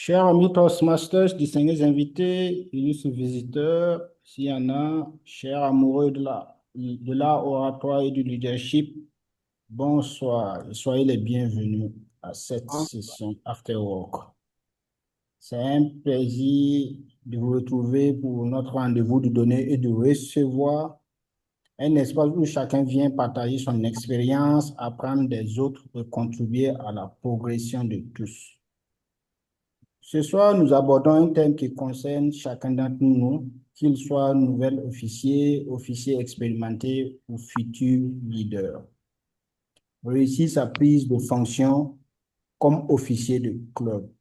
Chers amis Toastmasters, distingués invités, illustres visiteurs, s'il y en a, chers amoureux de l'art oratoire et du leadership, bonsoir et soyez les bienvenus à cette session After Work. C'est un plaisir de vous retrouver pour notre rendez-vous de donner et de recevoir, un espace où chacun vient partager son expérience, apprendre des autres et contribuer à la progression de tous. Ce soir, nous abordons un thème qui concerne chacun d'entre nous, qu'il soit nouvel officier, officier expérimenté ou futur leader. Réussir sa prise de fonction comme officier de club.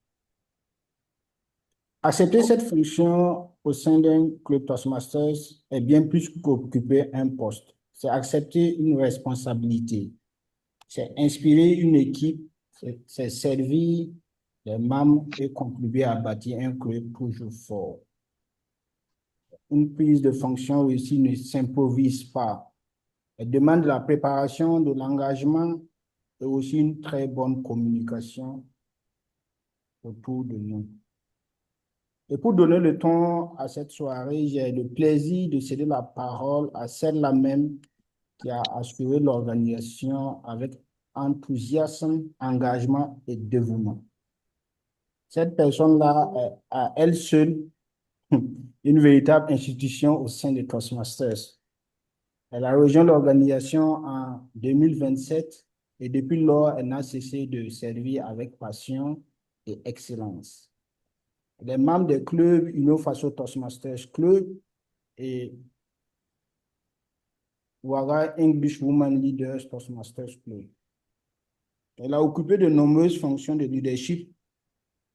Accepter cette fonction au sein d'un club Toastmasters est bien plus qu'occuper un poste. C'est accepter une responsabilité. C'est inspirer une équipe, c'est servir les membres et contribuer à bâtir un club toujours fort. Une prise de fonction réussie ne s'improvise pas. Elle demande de la préparation, de l'engagement et aussi une très bonne communication autour de nous. Et pour donner le ton à cette soirée, j'ai le plaisir de céder la parole à celle-là même qui a assuré l'organisation avec enthousiasme, engagement et dévouement. Cette personne-là est à elle seule une véritable institution au sein de Toastmasters. Elle a rejoint l'organisation en 2027 et depuis lors, elle n'a cessé de servir avec passion et excellence. Elle est membre des clubs Uno Faso Toastmasters Club et Ouaga English Women Leaders Toastmasters Club. Elle a occupé de nombreuses fonctions de leadership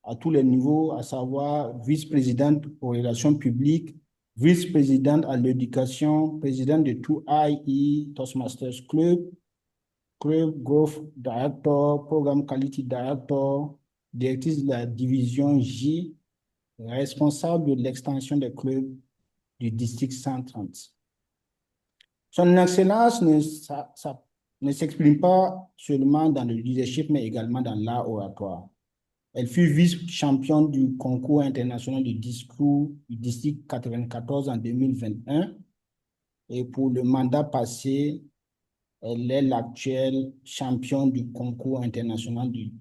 à tous les niveaux, à savoir vice-présidente aux relations publiques, vice-présidente à l'éducation, présidente de 2IE Toastmasters Club, Club Growth Director, Programme Quality Director, directrice de la division J, responsable de l'extension des clubs du district 130. Son excellence ne s'exprime pas seulement dans le leadership, mais également dans l'art oratoire. Elle fut vice-championne du concours international de discours du district 94 en 2021 et pour le mandat passé, elle est l'actuelle championne du concours international du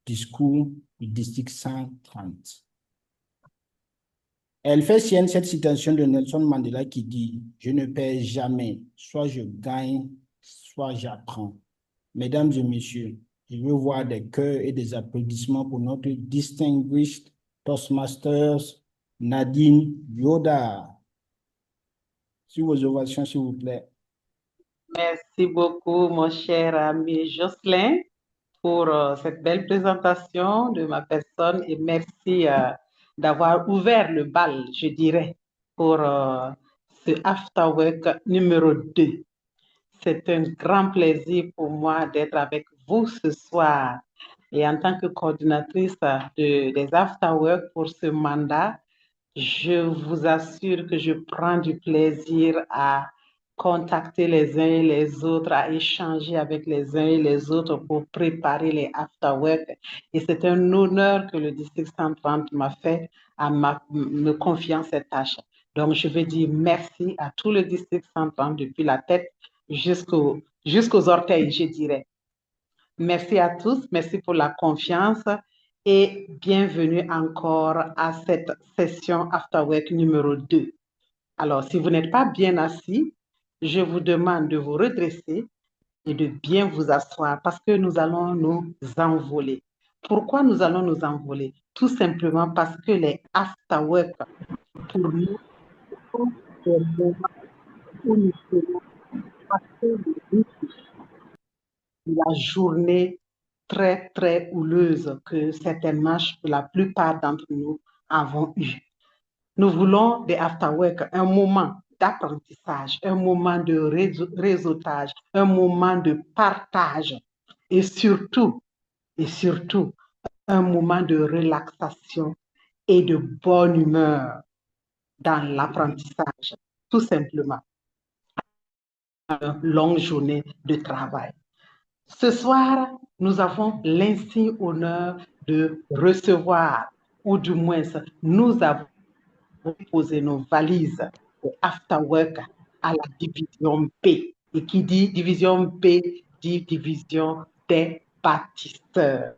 discours du district 130. Elle fait sienne cette citation de Nelson Mandela qui dit « Je ne perds jamais, soit je gagne, soit j'apprends ». Mesdames et messieurs, je veux voir des cœurs et des applaudissements pour notre distinguished Toastmasters Nadine Yoda. Sur vos ovations, s'il vous plaît. Merci beaucoup, mon cher ami Jocelyn, pour cette belle présentation de ma personne et merci d'avoir ouvert le bal, je dirais, pour ce After Work numéro 2. C'est un grand plaisir pour moi d'être avec vous ce soir. Et en tant que coordinatrice des After Work pour ce mandat, je vous assure que je prends du plaisir à contacter les uns et les autres, à échanger avec les uns et les autres pour préparer les after-work. Et c'est un honneur que le district 130 m'a fait à me confier cette tâche. Donc, je veux dire merci à tout le district 130 depuis la tête jusqu'aux orteils, je dirais. Merci à tous, merci pour la confiance et bienvenue encore à cette session After Work numéro 2. Alors, si vous n'êtes pas bien assis, je vous demande de vous redresser et de bien vous asseoir parce que nous allons nous envoler. Pourquoi nous allons nous envoler? Tout simplement parce que les After Work, pour nous, sont des moments où nous serons passer la journée très, très houleuse que certainement la plupart d'entre nous avons eue. Nous voulons des after-work, un moment d'apprentissage, un moment de réseautage, un moment de partage et surtout, un moment de relaxation et de bonne humeur dans l'apprentissage, tout simplement. Une longue journée de travail. Ce soir, nous avons l'insigne honneur de recevoir ou du moins nous avons posé nos valises au after work à la division B. Et qui dit division B dit division des bâtisseurs.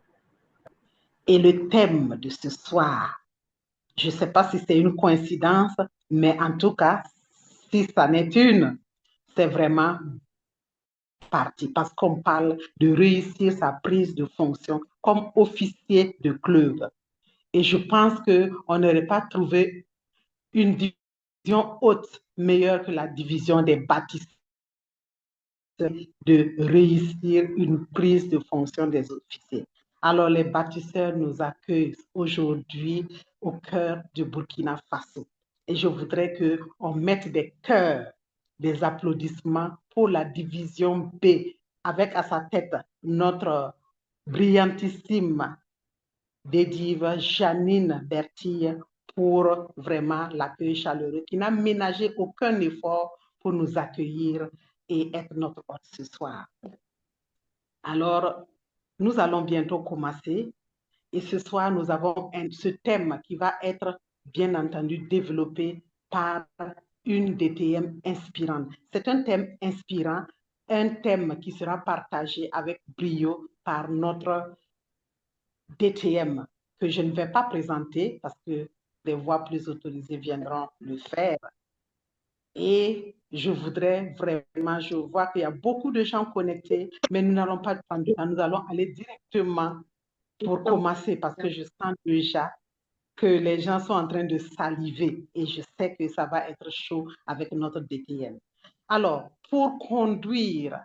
Et le thème de ce soir, je ne sais pas si c'est une coïncidence, mais en tout cas, si ça n'est une, c'est vraiment parti parce qu'on parle de réussir sa prise de fonction comme officier de club. Et je pense qu'on n'aurait pas trouvé une division haute meilleure que la division des bâtisseurs de réussir une prise de fonction des officiers. Alors, les bâtisseurs nous accueillent aujourd'hui au cœur du Burkina Faso. Et je voudrais qu'on mette des cœurs, des applaudissements pour la division B, avec à sa tête notre brillantissime dédive Janine Bertille pour vraiment l'accueil chaleureux, qui n'a ménagé aucun effort pour nous accueillir et être notre hôte ce soir. Alors, nous allons bientôt commencer et ce soir, nous avons ce thème qui va être bien entendu développé par une DTM inspirante. C'est un thème inspirant, un thème qui sera partagé avec brio par notre DTM que je ne vais pas présenter parce que des voix plus autorisées viendront le faire. Et je voudrais vraiment, je vois qu'il y a beaucoup de gens connectés, mais nous n'allons pas prendre du temps, nous allons aller directement pour commencer parce que je sens déjà que les gens sont en train de saliver et je sais que ça va être chaud avec notre DTM. Alors, pour conduire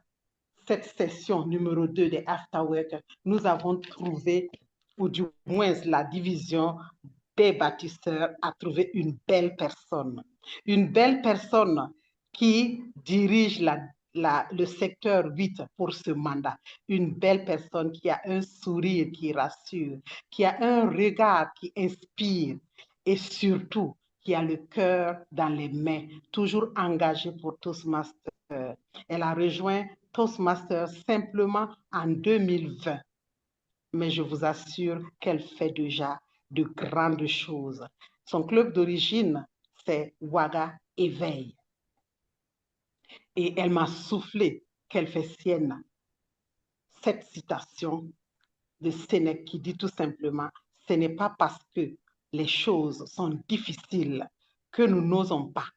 cette session numéro 2 des Afterwork, nous avons trouvé, ou du moins la division des bâtisseurs a trouvé une belle personne. Une belle personne qui dirige le secteur 8 pour ce mandat. Une belle personne qui a un sourire qui rassure, qui a un regard qui inspire et surtout qui a le cœur dans les mains, toujours engagée pour Toastmasters. Elle a rejoint Toastmasters simplement en 2020, mais je vous assure qu'elle fait déjà de grandes choses. Son club d'origine, c'est Ouaga Éveil. Et elle m'a soufflé qu'elle fait sienne cette citation de Sénèque qui dit tout simplement, ce n'est pas parce que les choses sont difficiles que nous n'osons pas.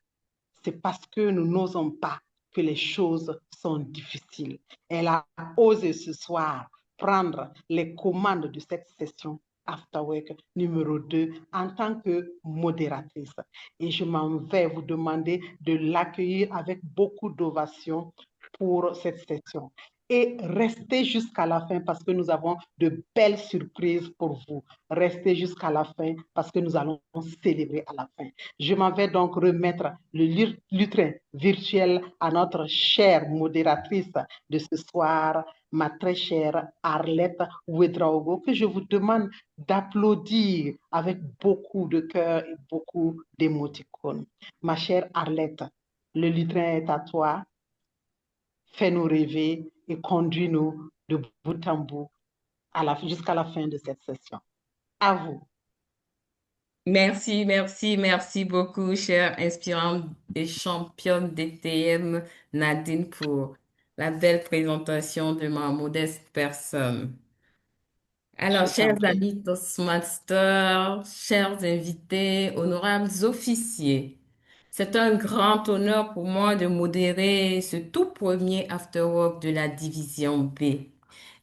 C'est parce que nous n'osons pas que les choses sont difficiles. Elle a osé ce soir prendre les commandes de cette session Afterwork numéro 2 en tant que modératrice. Et je m'en vais vous demander de l'accueillir avec beaucoup d'ovation pour cette session. Et restez jusqu'à la fin parce que nous avons de belles surprises pour vous. Restez jusqu'à la fin parce que nous allons célébrer à la fin. Je m'en vais donc remettre le lutrin virtuel à notre chère modératrice de ce soir, ma très chère Arlette Ouedraogo, que je vous demande d'applaudir avec beaucoup de cœur et beaucoup d'émoticônes. Ma chère Arlette, le lutrin est à toi. Fais-nous rêver et conduis-nous de bout en bout jusqu'à la fin de cette session. À vous. Merci, merci, merci beaucoup, chère inspirante et championne DTM Nadine, pour la belle présentation de ma modeste personne. Alors, Je t'en chers prie. amis Toastmasters, chers invités, honorables officiers, c'est un grand honneur pour moi de modérer ce tout premier afterwork de la division B.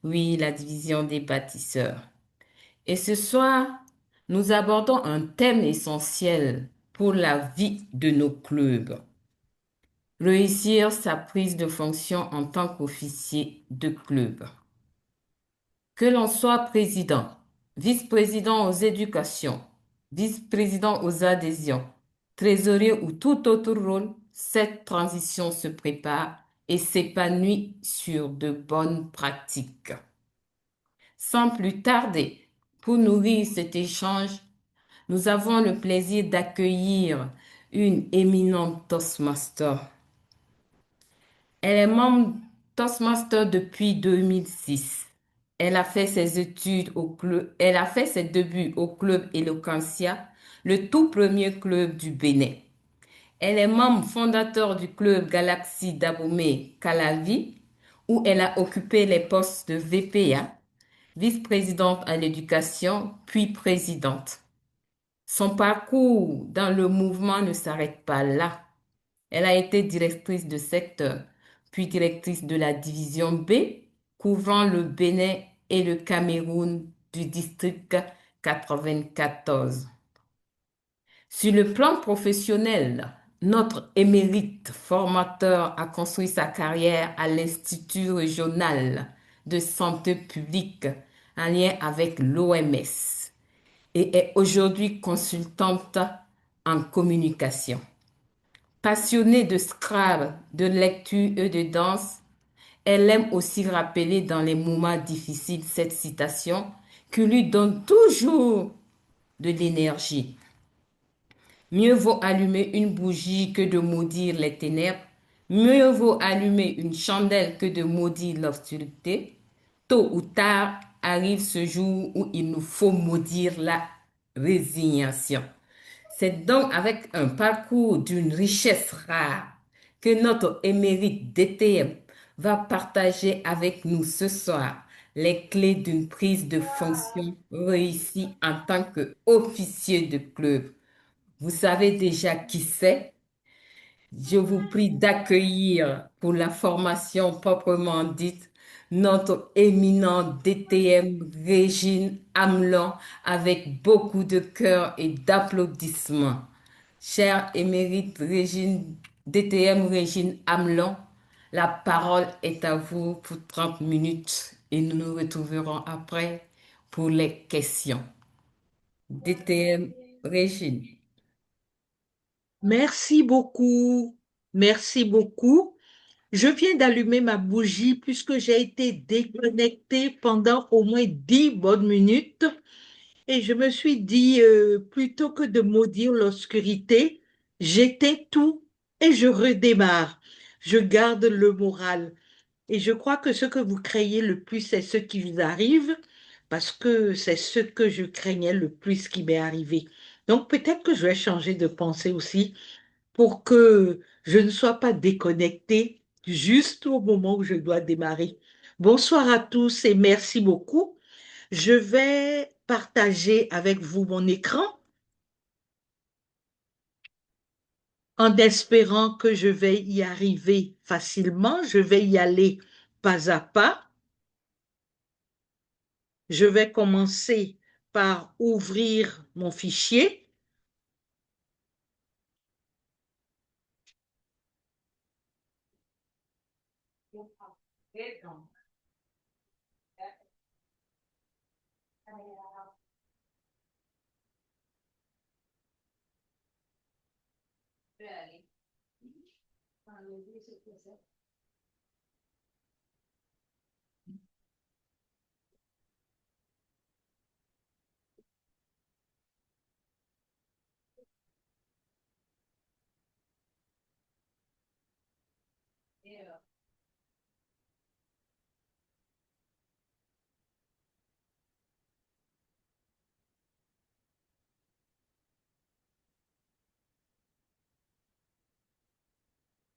Oui, la division des bâtisseurs. Et ce soir, nous abordons un thème essentiel pour la vie de nos clubs. Réussir sa prise de fonction en tant qu'officier de club. Que l'on soit président, vice-président aux éducations, vice-président aux adhésions, trésorier ou tout autre rôle, cette transition se prépare et s'épanouit sur de bonnes pratiques. Sans plus tarder, pour nourrir cet échange, nous avons le plaisir d'accueillir une éminente Toastmaster. Elle est membre Toastmaster depuis 2006. Elle a fait ses études au club, elle a fait ses débuts au club Eloquentia, le tout premier club du Bénin. Elle est membre fondateur du club Galaxy d'Abomey Calavi, où elle a occupé les postes de VPA, vice-présidente à l'éducation, puis présidente. Son parcours dans le mouvement ne s'arrête pas là. Elle a été directrice de secteur, puis directrice de la division B, couvrant le Bénin et le Cameroun du district 94. Sur le plan professionnel, notre émérite formateur a construit sa carrière à l'Institut régional de santé publique en lien avec l'OMS et est aujourd'hui consultante en communication. Passionnée de Scrabble, de lecture et de danse, elle aime aussi rappeler dans les moments difficiles cette citation qui lui donne toujours de l'énergie. Mieux vaut allumer une bougie que de maudire les ténèbres. Mieux vaut allumer une chandelle que de maudire l'obscurité. Tôt ou tard arrive ce jour où il nous faut maudire la résignation. C'est donc avec un parcours d'une richesse rare que notre émérite DTM va partager avec nous ce soir les clés d'une prise de fonction réussie en tant qu'officier de club. Vous savez déjà qui c'est. Je vous prie d'accueillir pour la formation proprement dite notre éminent DTM Régine Hamelon avec beaucoup de cœur et d'applaudissements. Chère émérite Régine, DTM Régine Hamelon, la parole est à vous pour 30 minutes et nous nous retrouverons après pour les questions. DTM Régine. Merci beaucoup. Merci beaucoup. Je viens d'allumer ma bougie puisque j'ai été déconnectée pendant au moins 10 bonnes minutes et je me suis dit, plutôt que de maudire l'obscurité, j'éteins tout et je redémarre. Je garde le moral. Et je crois que ce que vous craignez le plus, c'est ce qui vous arrive parce que c'est ce que je craignais le plus qui m'est arrivé. Donc peut-être que je vais changer de pensée aussi pour que je ne sois pas déconnectée juste au moment où je dois démarrer. Bonsoir à tous et merci beaucoup. Je vais partager avec vous mon écran en espérant que je vais y arriver facilement. Je vais y aller pas à pas. Je vais commencer par ouvrir mon fichier.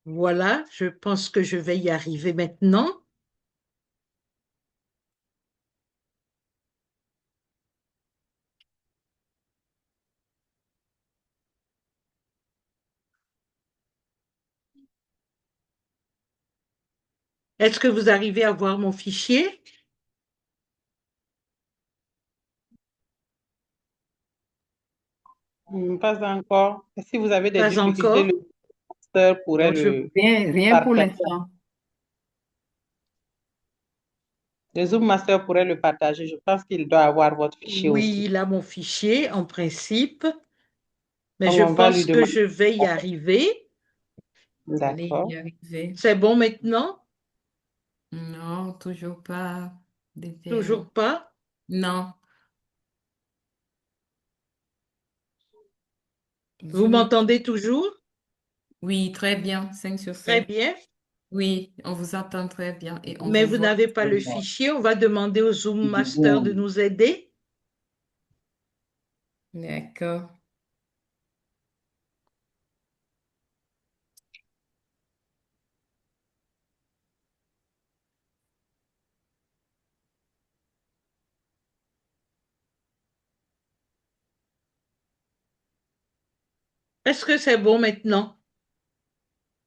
Voilà, je pense que je vais y arriver maintenant. Est-ce que vous arrivez à voir mon fichier? Pas encore. Si vous avez des Pas difficultés, encore. le master pourrait Bon, le Rien pour partager. l'instant. Le Zoom Master pourrait le partager. Je pense qu'il doit avoir votre fichier oui, aussi. il a mon fichier en principe, mais Donc, je on va lui pense que demander. je vais y arriver. Vous allez y D'accord. arriver. C'est bon maintenant? Non, toujours pas. DTM. Toujours pas? Non. Vous Zoom. m'entendez toujours? Oui, très bien. 5 sur Très 5. bien. Oui, on vous entend très bien et on Mais vous vous voit. n'avez pas le D'accord. fichier. On va demander au Zoom Master de Bon, nous aider. D'accord. Est-ce que c'est bon maintenant?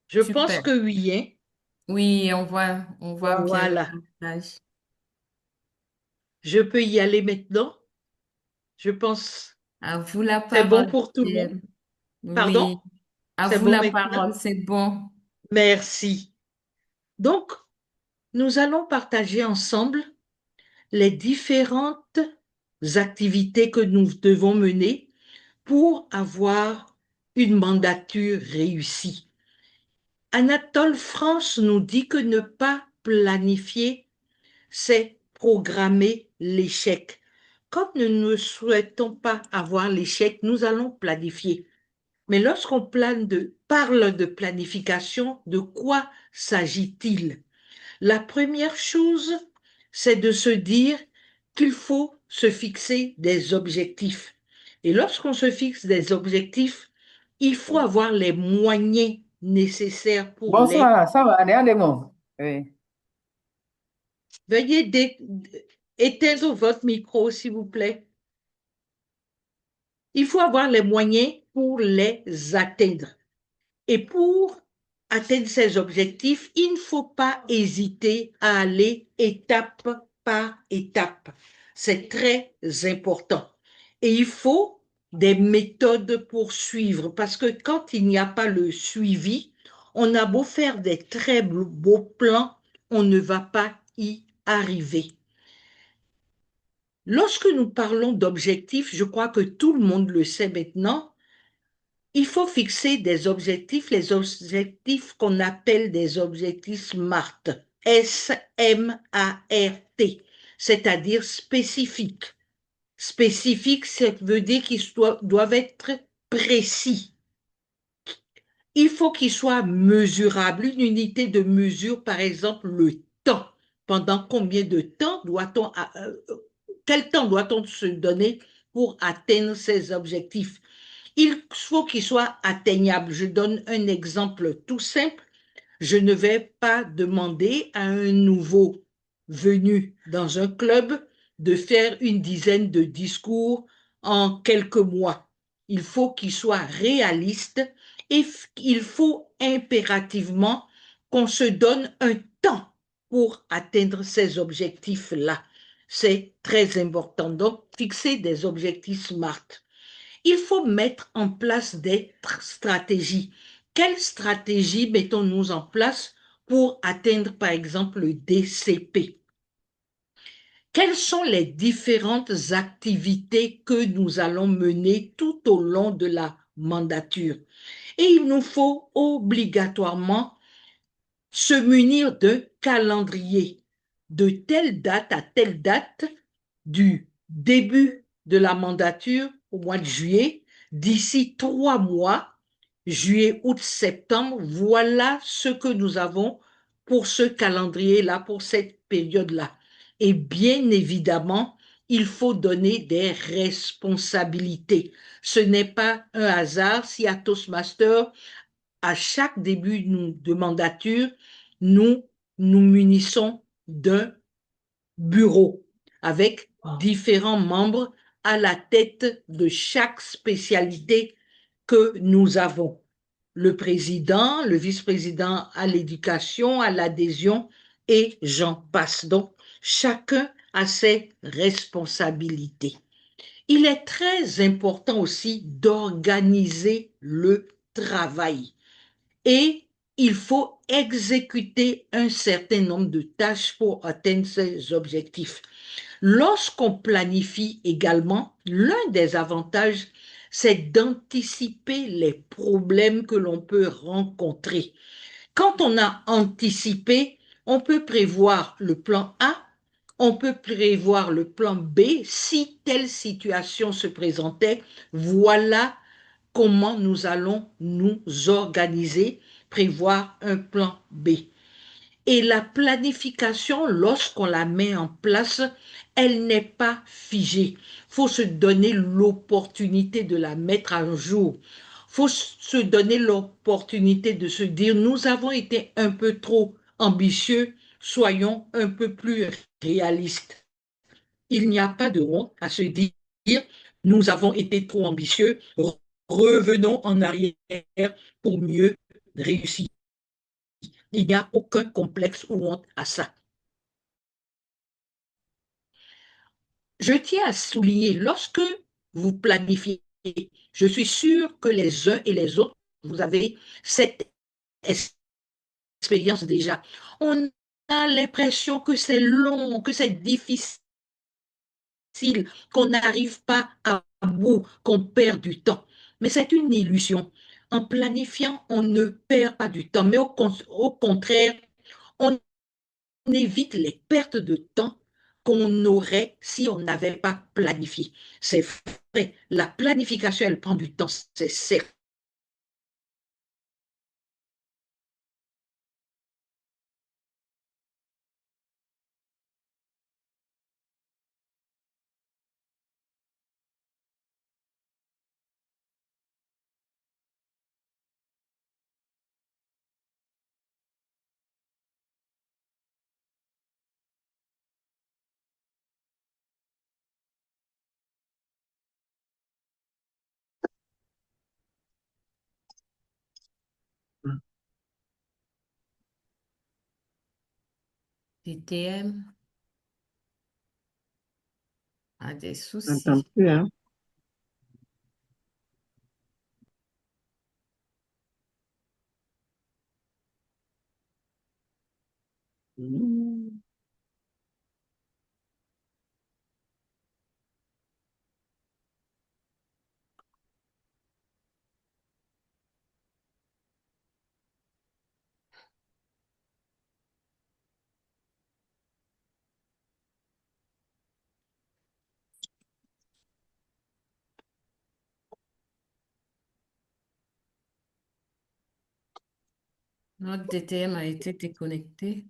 Je pense Super. que oui, hein. Oui, on voit bien le Voilà. partage. Je peux y aller maintenant. Je pense À vous la c'est bon parole, pour tout le monde. Michel. Pardon? Oui, à C'est vous bon la maintenant? parole, c'est bon. Merci. Donc, nous allons partager ensemble les différentes activités que nous devons mener pour avoir une mandature réussie. Anatole France nous dit que ne pas planifier, c'est programmer l'échec. Comme nous ne souhaitons pas avoir l'échec, nous allons planifier. Mais lorsqu'on parle de planification, de quoi s'agit-il? La première chose, c'est de se dire qu'il faut se fixer des objectifs. Et lorsqu'on se fixe des objectifs, il faut avoir les moyens nécessaires pour les... Bonsoir, ça va, Adémo? Oui. Veuillez éteindre votre micro, s'il vous plaît. Il faut avoir les moyens pour les atteindre. Et pour atteindre ces objectifs, il ne faut pas hésiter à aller étape par étape. C'est très important. Et il faut des méthodes pour suivre, parce que quand il n'y a pas le suivi, on a beau faire des très beaux plans, on ne va pas y arriver. Lorsque nous parlons d'objectifs, je crois que tout le monde le sait maintenant, il faut fixer des objectifs, les objectifs qu'on appelle des objectifs SMART, S-M-A-R-T, c'est-à-dire spécifiques. Spécifiques, ça veut dire qu'ils doivent être précis. Il faut qu'ils soient mesurables. Une unité de mesure, par exemple, le temps. Pendant combien de temps quel temps doit-on se donner pour atteindre ces objectifs? Il faut qu'ils soient atteignables. Je donne un exemple tout simple. Je ne vais pas demander à un nouveau venu dans un club de faire une dizaine de discours en quelques mois. Il faut qu'il soit réaliste et il faut impérativement qu'on se donne un temps pour atteindre ces objectifs-là. C'est très important. Donc, fixer des objectifs SMART. Il faut mettre en place des stratégies. Quelles stratégies mettons-nous en place pour atteindre, par exemple, le DCP? Quelles sont les différentes activités que nous allons mener tout au long de la mandature? Et il nous faut obligatoirement se munir d'un calendrier de telle date à telle date, du début de la mandature au mois de juillet, d'ici 3 mois, juillet, août, septembre, voilà ce que nous avons pour ce calendrier-là, pour cette période-là. Et bien évidemment, il faut donner des responsabilités. Ce n'est pas un hasard si à Toastmaster, à chaque début de mandature, nous nous munissons d'un bureau avec différents membres à la tête de chaque spécialité que nous avons. Le président, le vice-président à l'éducation, à l'adhésion et j'en passe. Donc, chacun a ses responsabilités. Il est très important aussi d'organiser le travail et il faut exécuter un certain nombre de tâches pour atteindre ces objectifs. Lorsqu'on planifie également, l'un des avantages, c'est d'anticiper les problèmes que l'on peut rencontrer. Quand on a anticipé, on peut prévoir le plan A, on peut prévoir le plan B. Si telle situation se présentait, voilà comment nous allons nous organiser, prévoir un plan B. Et la planification, lorsqu'on la met en place, elle n'est pas figée. Il faut se donner l'opportunité de la mettre à jour. Il faut se donner l'opportunité de se dire, nous avons été un peu trop ambitieux, soyons un peu plus réalistes. Il n'y a pas de honte à se dire, nous avons été trop ambitieux, revenons en arrière pour mieux réussir. Il n'y a aucun complexe ou honte à ça. Je tiens à souligner, lorsque vous planifiez, je suis sûre que les uns et les autres, vous avez cette expérience déjà. On a l'impression que c'est long, que c'est difficile, qu'on n'arrive pas à bout, qu'on perd du temps. Mais c'est une illusion. En planifiant, on ne perd pas du temps, mais au contraire, on évite les pertes de temps qu'on aurait si on n'avait pas planifié. C'est vrai, la planification, elle prend du temps, c'est certain. DTM a des J'entends soucis. plus, hein. Mm. Notre DTM a été déconnecté.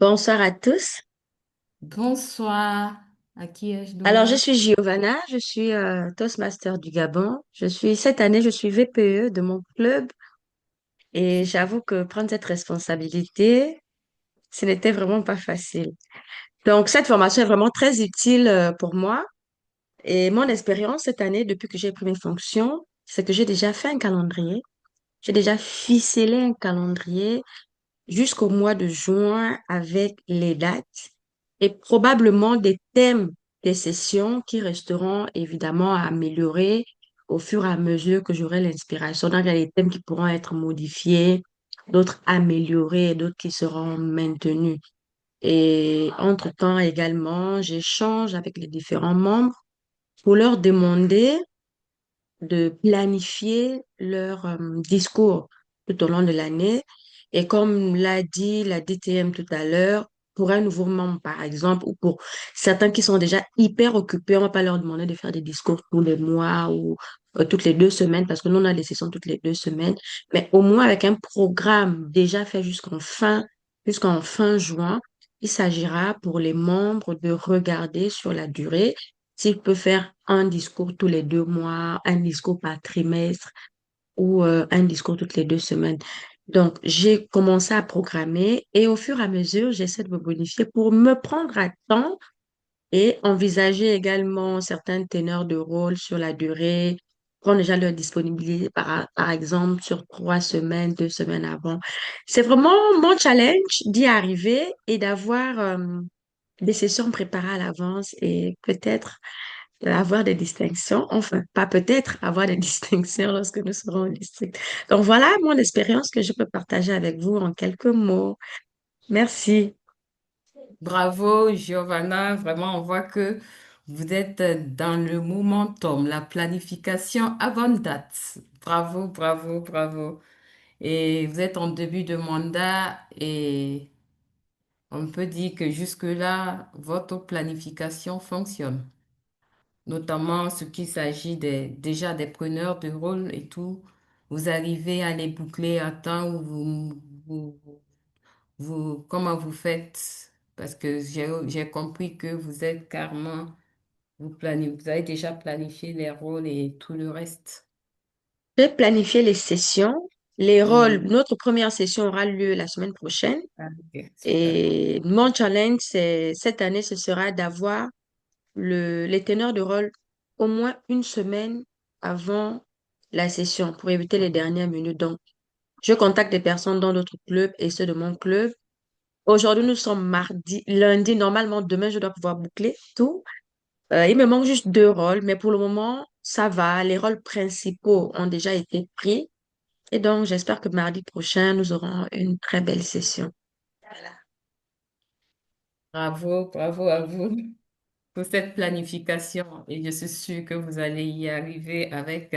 Bonsoir à tous. Bonsoir. À qui ai-je Alors, je l'honneur? suis Giovanna, je suis Toastmaster du Gabon. Cette année, je suis VPE de mon club et j'avoue que prendre cette responsabilité, ce n'était vraiment pas facile. Donc, cette formation est vraiment très utile pour moi et mon expérience cette année, depuis que j'ai pris mes fonctions, c'est que j'ai déjà fait un calendrier. J'ai déjà ficelé un calendrier jusqu'au mois de juin avec les dates et probablement des thèmes des sessions qui resteront évidemment à améliorer au fur et à mesure que j'aurai l'inspiration. Donc, il y a des thèmes qui pourront être modifiés, d'autres améliorés et d'autres qui seront maintenus. Et entre-temps également, j'échange avec les différents membres pour leur demander de planifier leur discours tout au long de l'année. Et comme l'a dit la DTM tout à l'heure, pour un nouveau membre, par exemple, ou pour certains qui sont déjà hyper occupés, on ne va pas leur demander de faire des discours tous les mois ou toutes les 2 semaines, parce que nous, on a des sessions toutes les 2 semaines, mais au moins avec un programme déjà fait jusqu'en fin juin, il s'agira pour les membres de regarder sur la durée s'ils peuvent faire un discours tous les 2 mois, un discours par trimestre ou un discours toutes les 2 semaines. Donc, j'ai commencé à programmer et au fur et à mesure, j'essaie de me bonifier pour me prendre à temps et envisager également certains teneurs de rôle sur la durée, prendre déjà leur disponibilité, par exemple, sur 3 semaines, 2 semaines avant. C'est vraiment mon challenge d'y arriver et d'avoir des sessions préparées à l'avance et peut-être avoir des distinctions, enfin, pas peut-être avoir des distinctions lorsque nous serons au district. Donc voilà mon expérience que je peux partager avec vous en quelques mots. Merci. Bravo, Giovanna. Vraiment, on voit que vous êtes dans le momentum, la planification avant date. Bravo, bravo, bravo. Et vous êtes en début de mandat et on peut dire que jusque-là, votre planification fonctionne. Notamment ce qui s'agit déjà des preneurs de rôle et tout. Vous arrivez à les boucler à temps ou vous, comment vous faites? Parce que j'ai compris que vous êtes carrément, vous avez déjà planifié les rôles et tout le reste. J'ai planifié les sessions. Les rôles, Mhm. notre première session aura lieu la semaine prochaine. Ah, ok, super. Et mon challenge, cette année, ce sera d'avoir les teneurs de rôle au moins une semaine avant la session pour éviter les dernières minutes. Donc, je contacte des personnes dans d'autres clubs et ceux de mon club. Aujourd'hui, nous sommes lundi. Normalement, demain, je dois pouvoir boucler tout. Il me manque juste 2 rôles, mais pour le moment, ça va. Les rôles principaux ont déjà été pris. Et donc, j'espère que mardi prochain, nous aurons une très belle session. Voilà. Bravo, bravo à vous pour cette planification. Et je suis sûre que vous allez y arriver avec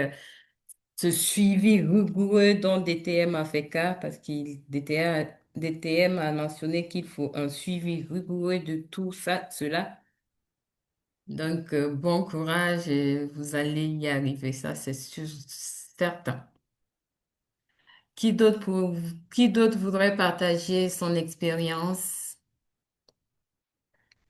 ce suivi rigoureux dont DTM a fait cas, parce qu'il DTM a mentionné qu'il faut un suivi rigoureux de tout ça, cela. Donc, bon courage et vous allez y arriver, ça c'est sûr, certain. Qui d'autre voudrait partager son expérience?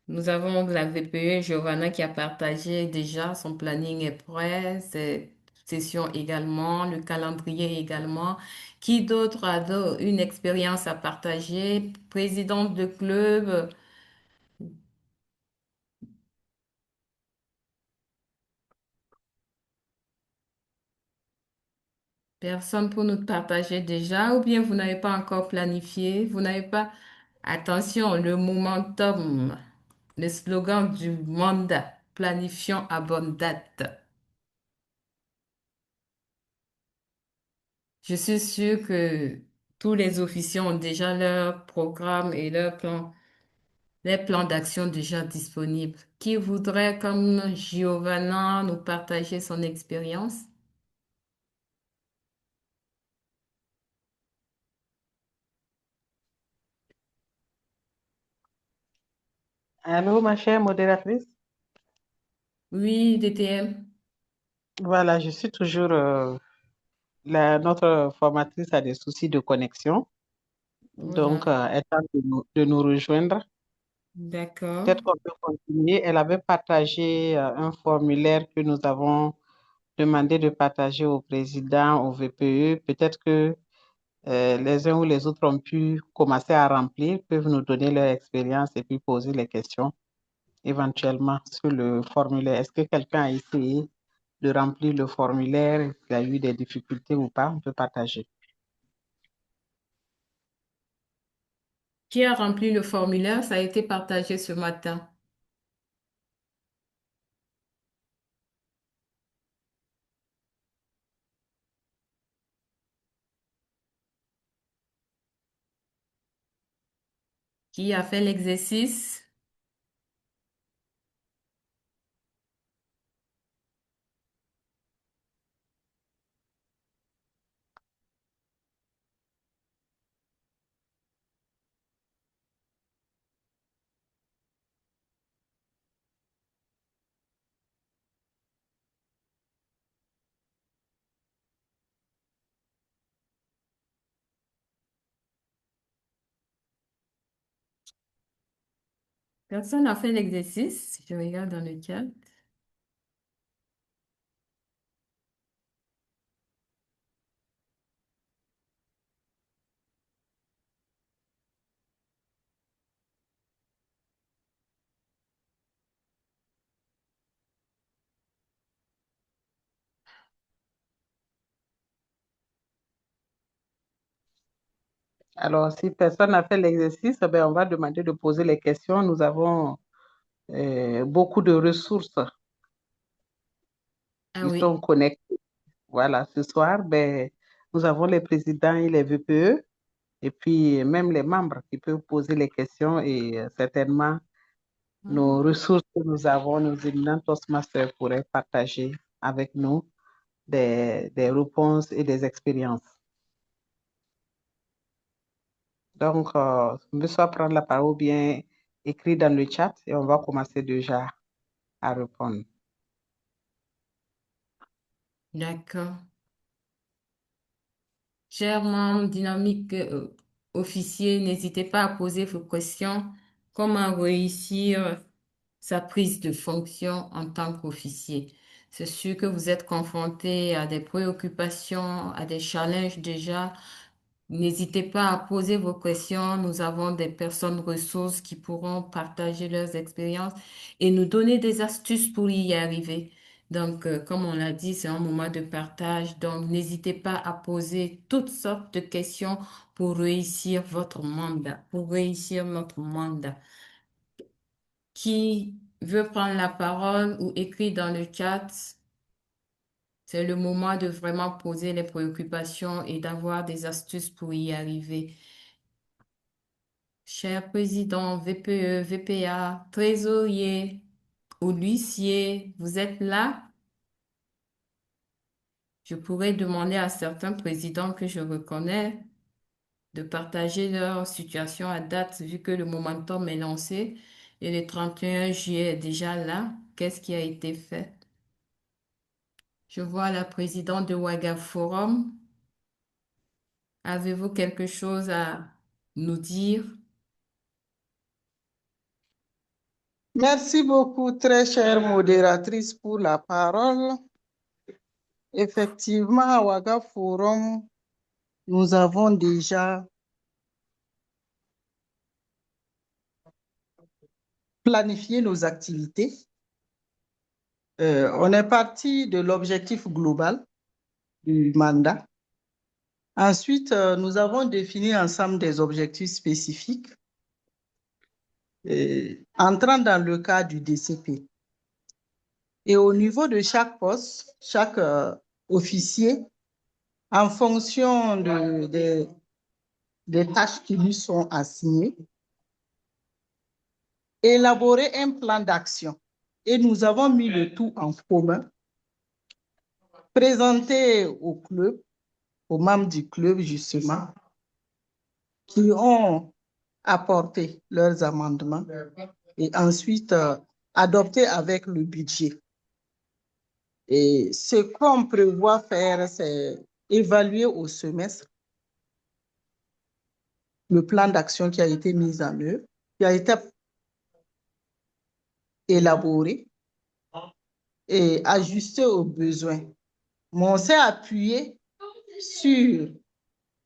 Nous avons la VPE Giovanna qui a partagé déjà, son planning est prêt, ses sessions également, le calendrier également. Qui d'autre a une expérience à partager? Présidente de club, personne pour nous partager déjà, ou bien vous n'avez pas encore planifié, vous n'avez pas, attention, le momentum, le slogan du mandat, planifions à bonne date. Je suis sûre que tous les officiers ont déjà leur programme et leur plan, les plans d'action déjà disponibles. Qui voudrait, comme Giovanna, nous partager son expérience? Allô, ma chère modératrice? Oui, DTM. Voilà, je suis toujours. Notre formatrice a des soucis de connexion, donc Voilà. elle tente de nous rejoindre. D'accord. Peut-être qu'on peut continuer. Elle avait partagé un formulaire que nous avons demandé de partager au président, au VPE. Peut-être que les uns ou les autres ont pu commencer à remplir, peuvent nous donner leur expérience et puis poser les questions éventuellement sur le formulaire. Est-ce que quelqu'un a essayé de remplir le formulaire, est-ce qu'il y a eu des difficultés ou pas? On peut partager. Qui a rempli le formulaire? Ça a été partagé ce matin. Qui a fait l'exercice? Personne n'a fait l'exercice. Je regarde dans le chat. Alors, si personne n'a fait l'exercice, ben, on va demander de poser les questions. Nous avons beaucoup de ressources Ah qui oui, sont connectées. Voilà, ce soir, ben, nous avons les présidents et les VPE, et puis même les membres qui peuvent poser les questions et certainement nos ressources que nous avons, nos éminents Toastmasters pourraient partager avec nous des réponses et des expériences. Donc, me soit prendre la parole ou bien écrit dans le chat et on va commencer déjà à répondre. d'accord. Chers membres dynamiques officiers, n'hésitez pas à poser vos questions. Comment réussir sa prise de fonction en tant qu'officier? C'est sûr que vous êtes confronté à des préoccupations, à des challenges déjà. N'hésitez pas à poser vos questions. Nous avons des personnes ressources qui pourront partager leurs expériences et nous donner des astuces pour y arriver. Donc, comme on l'a dit, c'est un moment de partage. Donc, n'hésitez pas à poser toutes sortes de questions pour réussir votre mandat, pour réussir notre mandat. Qui veut prendre la parole ou écrire dans le chat? C'est le moment de vraiment poser les préoccupations et d'avoir des astuces pour y arriver. Cher président, VPE, VPA, trésorier ou l'huissier, vous êtes là? Je pourrais demander à certains présidents que je reconnais de partager leur situation à date, vu que le momentum est lancé et le 31 juillet est déjà là. Qu'est-ce qui a été fait? Je vois la présidente de Ouaga Forum. Avez-vous quelque chose à nous dire? Merci beaucoup, très chère modératrice, pour la parole. Effectivement, à Ouaga Forum, nous avons déjà planifié nos activités. On est parti de l'objectif global du mandat. Ensuite, nous avons défini ensemble des objectifs spécifiques entrant dans le cadre du DCP. Et au niveau de chaque poste, chaque officier, en fonction des tâches qui lui sont assignées, élaborer un plan d'action. Et nous avons mis le tout en commun, présenté au club, aux membres du club justement, qui ont apporté leurs amendements et ensuite adopté avec le budget. Et ce qu'on prévoit faire, c'est évaluer au semestre le plan d'action qui a été mis en œuvre, qui a été élaboré et ajusté aux besoins. Mais on s'est appuyé sur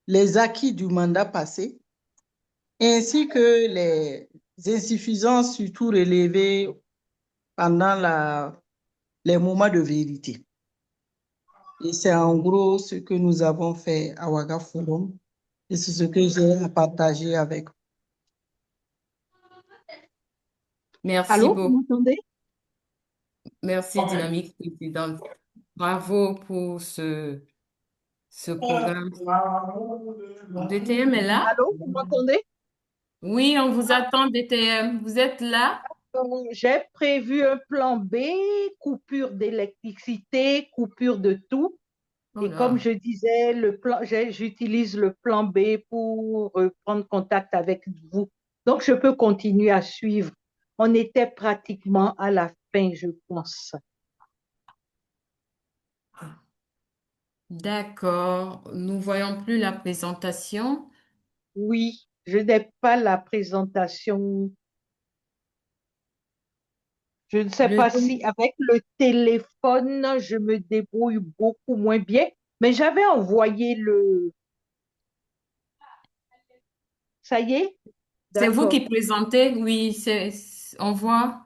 les acquis du mandat passé ainsi que les insuffisances surtout relevées pendant les moments de vérité. Et c'est en gros ce que nous avons fait à Ouaga Forum et c'est ce que j'ai à partager avec vous. Merci Allô, vous beaucoup. m'entendez? Merci, Dynamique Présidente. Bravo pour ce programme. DTM est là? Allô, vous m'entendez? Oui, on vous attend, DTM. Vous êtes là? J'ai prévu un plan B, coupure d'électricité, coupure de tout. Oh Et comme là. je disais, j'utilise le plan B pour prendre contact avec vous. Donc, je peux continuer à suivre. On était pratiquement à la fin, je pense. D'accord. Nous voyons plus la présentation. Oui, je n'ai pas la présentation Je ne sais Le pas zoom, si avec le téléphone, je me débrouille beaucoup moins bien, mais j'avais envoyé le... Ça y est? c'est vous qui D'accord. présentez, oui, on voit.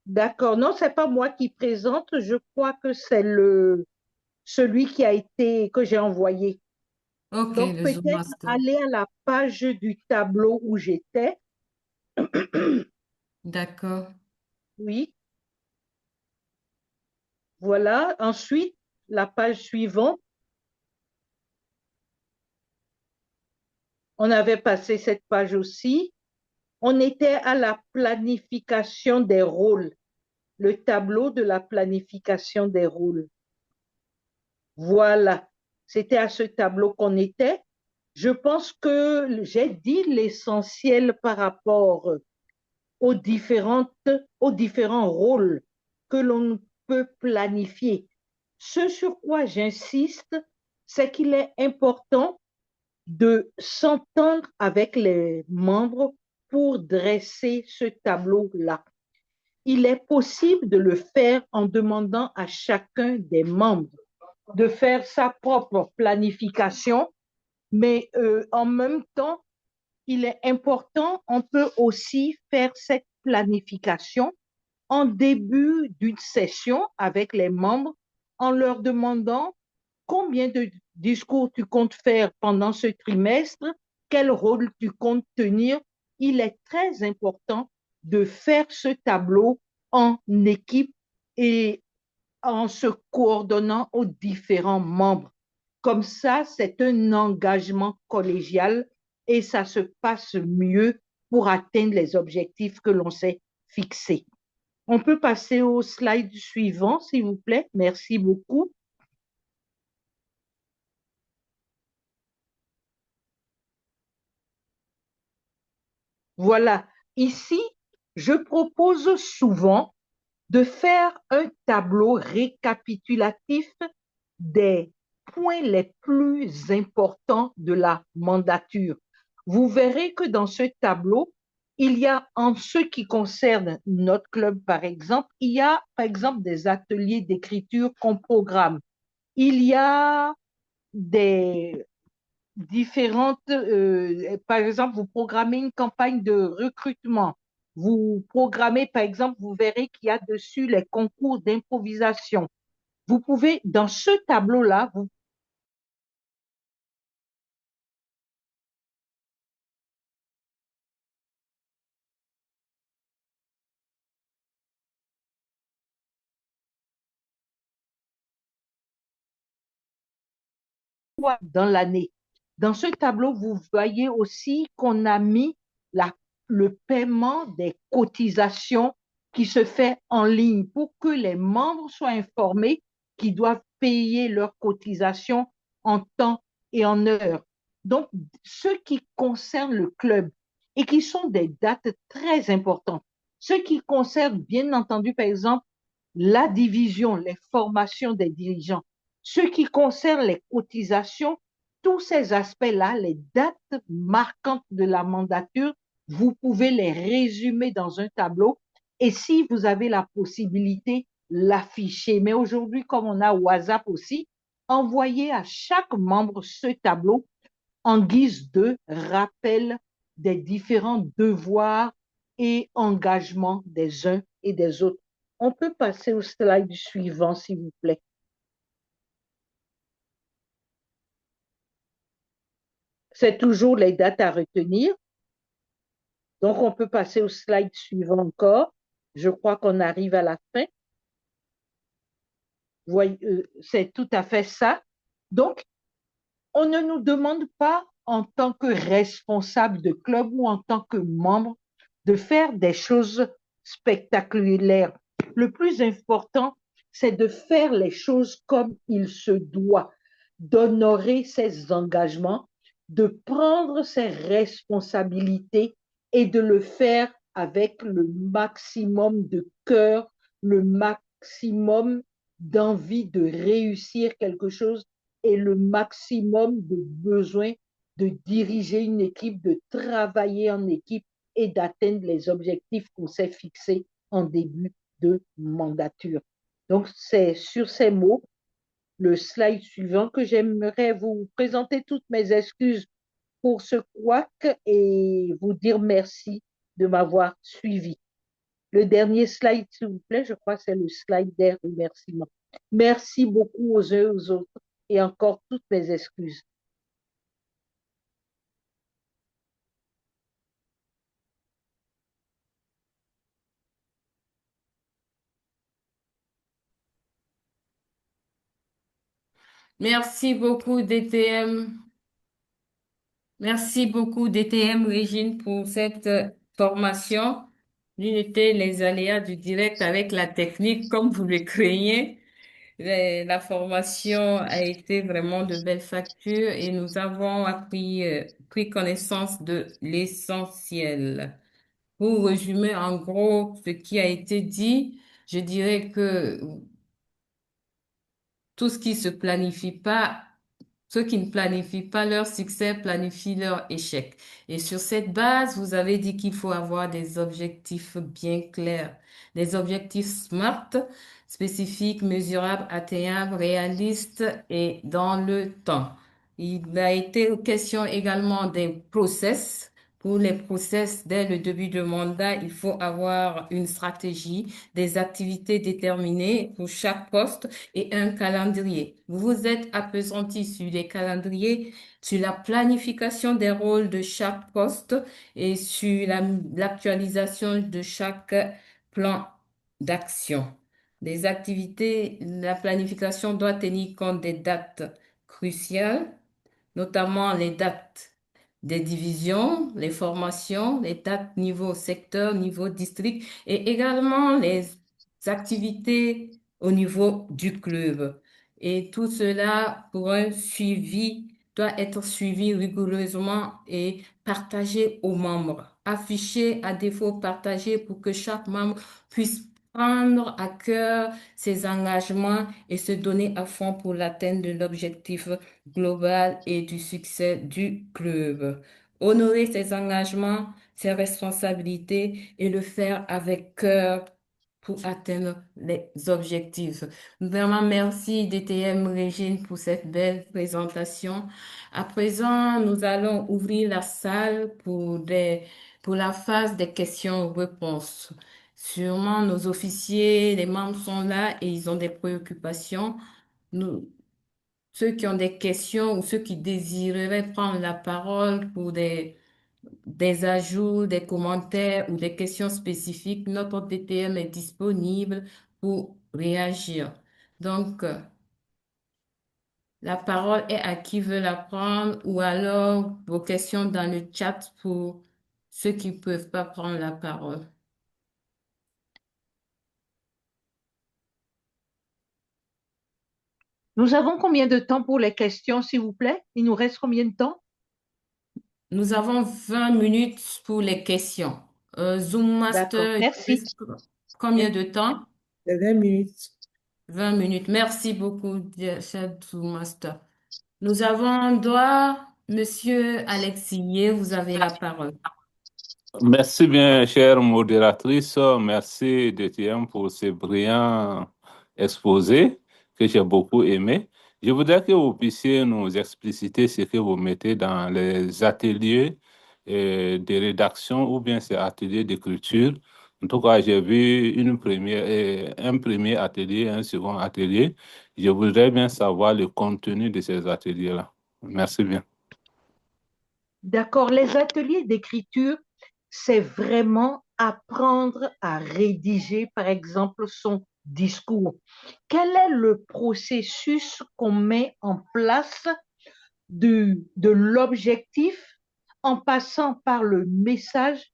D'accord. Non, c'est pas moi qui présente. Je crois que c'est celui qui a été, que j'ai envoyé. Ok, Donc, le Zoom peut-être Master. aller à la page du tableau où j'étais. D'accord. Oui, voilà. Ensuite, la page suivante, on avait passé cette page aussi. On était à la planification des rôles, le tableau de la planification des rôles. Voilà, c'était à ce tableau qu'on était. Je pense que j'ai dit l'essentiel par rapport aux aux différents rôles que l'on peut planifier. Ce sur quoi j'insiste, c'est qu'il est important de s'entendre avec les membres pour dresser ce tableau-là. Il est possible de le faire en demandant à chacun des membres de faire sa propre planification, mais en même temps, il est important, on peut aussi faire cette planification en début d'une session avec les membres en leur demandant combien de discours tu comptes faire pendant ce trimestre, quel rôle tu comptes tenir. Il est très important de faire ce tableau en équipe et en se coordonnant aux différents membres. Comme ça, c'est un engagement collégial et ça se passe mieux pour atteindre les objectifs que l'on s'est fixés. On peut passer au slide suivant, s'il vous plaît. Merci beaucoup. Voilà. Ici, je propose souvent de faire un tableau récapitulatif des points les plus importants de la mandature. Vous verrez que dans ce tableau, il y a en ce qui concerne notre club, par exemple, il y a, par exemple, des ateliers d'écriture qu'on programme. Il y a des différentes, par exemple, vous programmez une campagne de recrutement. Vous programmez, par exemple, vous verrez qu'il y a dessus les concours d'improvisation. Vous pouvez, dans ce tableau-là, vous pouvez dans l'année. Dans ce tableau, vous voyez aussi qu'on a mis le paiement des cotisations qui se fait en ligne pour que les membres soient informés qu'ils doivent payer leurs cotisations en temps et en heure. Donc, ce qui concerne le club et qui sont des dates très importantes, ce qui concerne, bien entendu, par exemple, la division, les formations des dirigeants, ce qui concerne les cotisations, tous ces aspects-là, les dates marquantes de la mandature, vous pouvez les résumer dans un tableau et si vous avez la possibilité, l'afficher. Mais aujourd'hui, comme on a WhatsApp aussi, envoyez à chaque membre ce tableau en guise de rappel des différents devoirs et engagements des uns et des autres. On peut passer au slide suivant, s'il vous plaît. C'est toujours les dates à retenir. Donc, on peut passer au slide suivant encore. Je crois qu'on arrive à la fin. C'est tout à fait ça. Donc, on ne nous demande pas en tant que responsable de club ou en tant que membre de faire des choses spectaculaires. Le plus important, c'est de faire les choses comme il se doit, d'honorer ses engagements, de prendre ses responsabilités et de le faire avec le maximum de cœur, le maximum d'envie de réussir quelque chose et le maximum de besoin de diriger une équipe, de travailler en équipe et d'atteindre les objectifs qu'on s'est fixés en début de mandature. Donc, c'est sur ces mots, le slide suivant, que j'aimerais vous présenter toutes mes excuses pour ce couac et vous dire merci de m'avoir suivi. Le dernier slide, s'il vous plaît, je crois que c'est le slide des remerciements. Merci beaucoup aux uns et aux autres et encore toutes mes excuses. Merci beaucoup, DTM. Merci beaucoup, DTM Régine, pour cette formation. L'unité, les aléas du direct avec la technique, comme vous le craignez. La formation a été vraiment de belle facture et nous avons pris connaissance de l'essentiel. Pour résumer en gros ce qui a été dit, je dirais que tout ce qui se planifie pas, ceux qui ne planifient pas leur succès planifient leur échec. Et sur cette base, vous avez dit qu'il faut avoir des objectifs bien clairs, des objectifs SMART, spécifiques, mesurables, atteignables, réalistes et dans le temps. Il a été question également des process. Pour les process, dès le début de mandat, il faut avoir une stratégie, des activités déterminées pour chaque poste et un calendrier. Vous vous êtes appesanti sur les calendriers, sur la planification des rôles de chaque poste et sur l'actualisation de chaque plan d'action. Les activités, la planification doit tenir compte des dates cruciales, notamment les dates des divisions, les formations, les dates niveau secteur, niveau district et également les activités au niveau du club. Et tout cela pour un suivi doit être suivi rigoureusement et partagé aux membres. Affiché à défaut partagé pour que chaque membre puisse prendre à cœur ses engagements et se donner à fond pour l'atteinte de l'objectif global et du succès du club. Honorer ses engagements, ses responsabilités et le faire avec cœur pour atteindre les objectifs. Vraiment, merci DTM Régine pour cette belle présentation. À présent, nous allons ouvrir la salle pour la phase des questions-réponses. Sûrement, nos officiers, les membres sont là et ils ont des préoccupations. Nous, ceux qui ont des questions ou ceux qui désireraient prendre la parole pour des ajouts, des commentaires ou des questions spécifiques, notre DTM est disponible pour réagir. Donc, la parole est à qui veut la prendre ou alors vos questions dans le chat pour ceux qui ne peuvent pas prendre la parole. Nous avons combien de temps pour les questions, s'il vous plaît? Il nous reste combien de temps? Nous avons 20 minutes pour les questions. Zoom D'accord, Master, il vous merci. reste combien de temps? 20 minutes. 20 minutes. Merci beaucoup, cher Zoom Master. Nous avons droit, Monsieur Alexier, vous avez la parole. Merci bien, chère modératrice. Merci, DTM, pour ces brillants exposés que j'ai beaucoup aimés. Je voudrais que vous puissiez nous expliciter ce que vous mettez dans les ateliers de rédaction ou bien ces ateliers d'écriture. En tout cas, j'ai vu un premier atelier, un second atelier. Je voudrais bien savoir le contenu de ces ateliers-là. Merci bien. D'accord, les ateliers d'écriture, c'est vraiment apprendre à rédiger, par exemple, son discours. Quel est le processus qu'on met en place de l'objectif en passant par le message,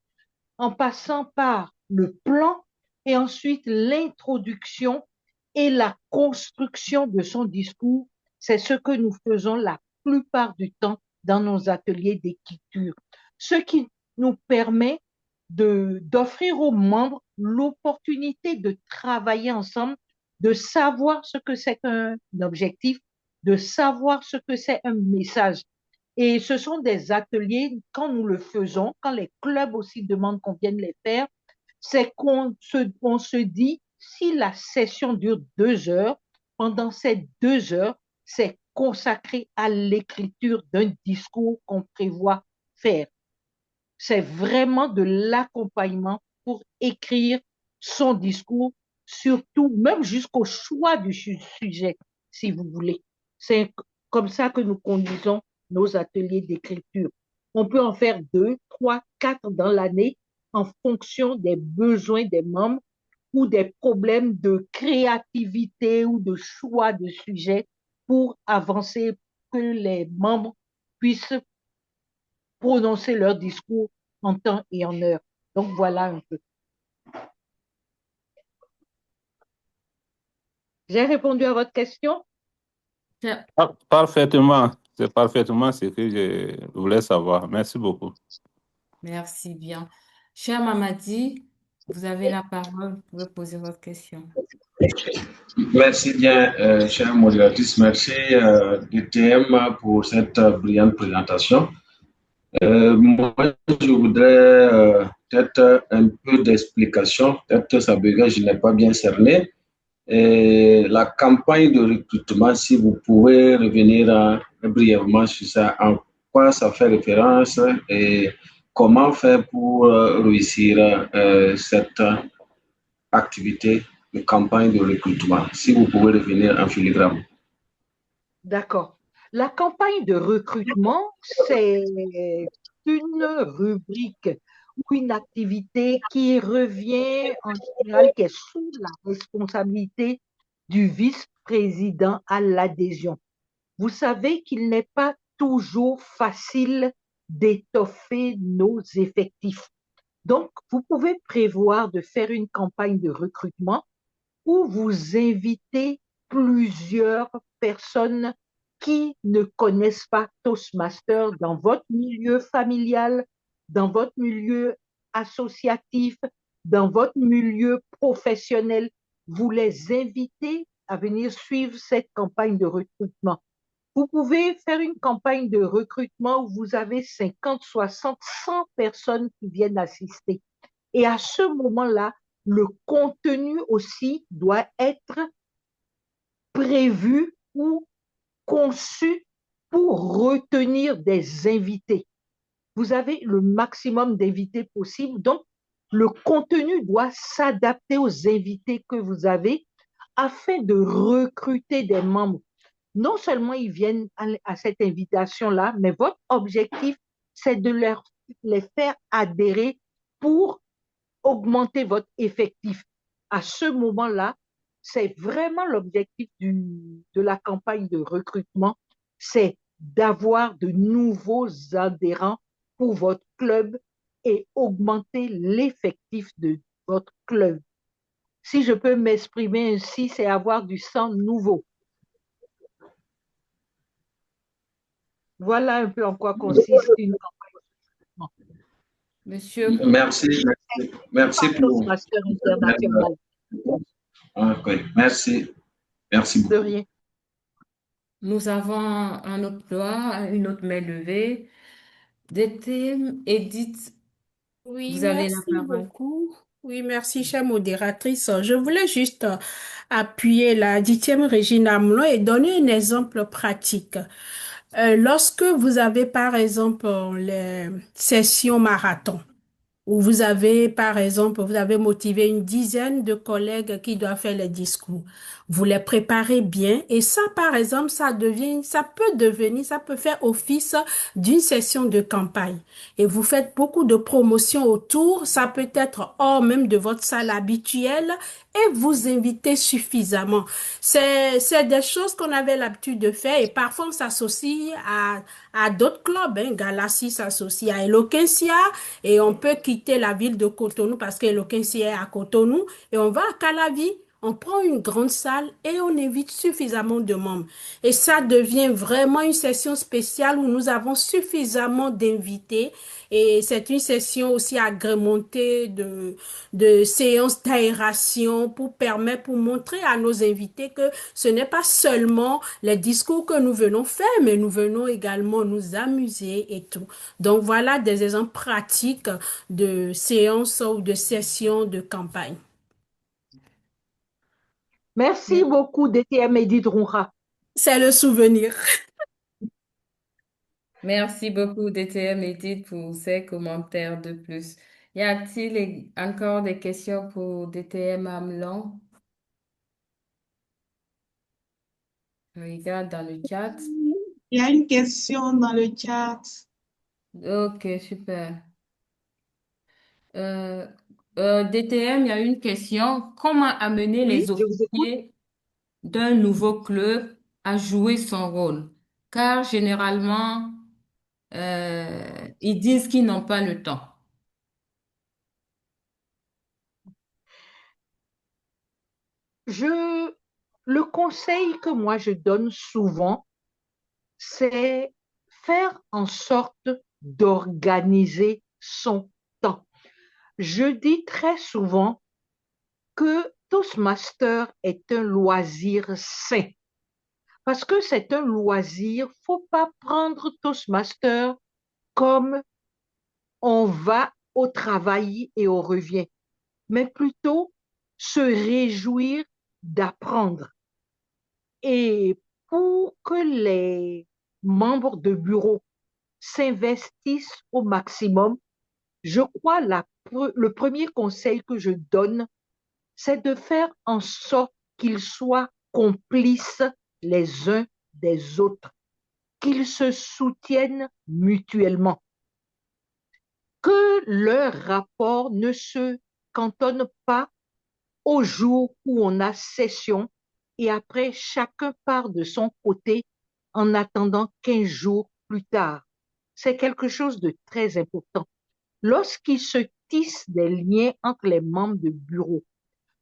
en passant par le plan et ensuite l'introduction et la construction de son discours? C'est ce que nous faisons la plupart du temps dans nos ateliers d'écriture, ce qui nous permet d'offrir aux membres l'opportunité de travailler ensemble, de savoir ce que c'est qu'un objectif, de savoir ce que c'est un message. Et ce sont des ateliers, quand nous le faisons, quand les clubs aussi demandent qu'on vienne les faire, c'est on se dit, si la session dure 2 heures, pendant ces 2 heures, c'est consacré à l'écriture d'un discours qu'on prévoit faire. C'est vraiment de l'accompagnement pour écrire son discours, surtout même jusqu'au choix du sujet, si vous voulez. C'est comme ça que nous conduisons nos ateliers d'écriture. On peut en faire 2, 3, 4 dans l'année en fonction des besoins des membres ou des problèmes de créativité ou de choix de sujet pour avancer, que les membres puissent prononcer leur discours en temps et en heure. Donc voilà un peu. J'ai répondu à votre question? Parfaitement. C'est parfaitement ce que je voulais savoir. Merci beaucoup. Merci bien. Cher Mamadi, vous avez la parole, vous pouvez poser votre question. Merci bien, chère modératrice. Merci, DTM, pour cette brillante présentation. Moi, je voudrais peut-être un peu d'explication. Peut-être ça bégaye, je n'ai pas bien cerné. Et la campagne de recrutement, si vous pouvez revenir brièvement sur ça, en quoi ça fait référence et comment faire pour réussir cette activité de campagne de recrutement, si vous pouvez revenir en filigrane. D'accord. La campagne de recrutement, c'est une rubrique ou une activité qui revient en général, qui est sous la responsabilité du vice-président à l'adhésion. Vous savez qu'il n'est pas toujours facile d'étoffer nos effectifs. Donc, vous pouvez prévoir de faire une campagne de recrutement où vous invitez plusieurs personnes qui ne connaissent pas Toastmaster dans votre milieu familial, dans votre milieu associatif, dans votre milieu professionnel. Vous les invitez à venir suivre cette campagne de recrutement. Vous pouvez faire une campagne de recrutement où vous avez 50, 60, 100 personnes qui viennent assister. Et à ce moment-là, le contenu aussi doit être prévu ou conçu pour retenir des invités. Vous avez le maximum d'invités possible, donc le contenu doit s'adapter aux invités que vous avez afin de recruter des membres. Non seulement ils viennent à cette invitation-là, mais votre objectif, c'est de les faire adhérer pour augmenter votre effectif. À ce moment-là, c'est vraiment l'objectif de la campagne de recrutement, c'est d'avoir de nouveaux adhérents pour votre club et augmenter l'effectif de votre club. Si je peux m'exprimer ainsi, c'est avoir du sang nouveau. Voilà un peu en quoi consiste une campagne de recrutement. Monsieur. Merci pour. Toastmaster international. Okay. Merci beaucoup. De rien. Nous avons un autre doigt, une autre main levée. Edith, Oui, vous avez la merci parole. beaucoup. Oui, merci, chère modératrice. Je voulais juste appuyer la 10e Régine Amelon et donner un exemple pratique. Lorsque vous avez, par exemple, les sessions marathon, où vous avez, par exemple, vous avez motivé une dizaine de collègues qui doivent faire les discours. Vous les préparez bien et ça, par exemple, ça peut faire office d'une session de campagne. Et vous faites beaucoup de promotions autour, ça peut être hors même de votre salle habituelle et vous invitez suffisamment. C'est des choses qu'on avait l'habitude de faire et parfois on s'associe à d'autres clubs. Galassi s'associe à Eloquentia et on peut quitter la ville de Cotonou parce qu'Eloquentia est à Cotonou et on va à Calavi. On prend une grande salle et on invite suffisamment de membres. Et ça devient vraiment une session spéciale où nous avons suffisamment d'invités. Et c'est une session aussi agrémentée de séances d'aération pour montrer à nos invités que ce n'est pas seulement les discours que nous venons faire, mais nous venons également nous amuser et tout. Donc voilà des exemples pratiques de séances ou de sessions de campagne. Merci beaucoup, DTM Edith Ronra. C'est le souvenir. Merci beaucoup, DTM Edith, pour ces commentaires de plus. Y a-t-il encore des questions pour DTM Amlon? Regarde dans le chat. Il y a une question dans le chat. Ok, super. Euh, DTM, il y a une question. Comment amener Oui, les je vous écoute. officiers d'un nouveau club à jouer son rôle? Car généralement, ils disent qu'ils n'ont pas le temps. Le conseil que moi je donne souvent, c'est faire en sorte d'organiser son temps. Je dis très souvent que Toastmaster est un loisir sain. Parce que c'est un loisir, faut pas prendre Toastmaster comme on va au travail et on revient, mais plutôt se réjouir d'apprendre. Et pour que les membres de bureau s'investissent au maximum, je crois le premier conseil que je donne, c'est de faire en sorte qu'ils soient complices les uns des autres, qu'ils se soutiennent mutuellement, que leur rapport ne se cantonne pas au jour où on a session et après chacun part de son côté en attendant 15 jours plus tard. C'est quelque chose de très important. Lorsqu'ils se tissent des liens entre les membres de bureau,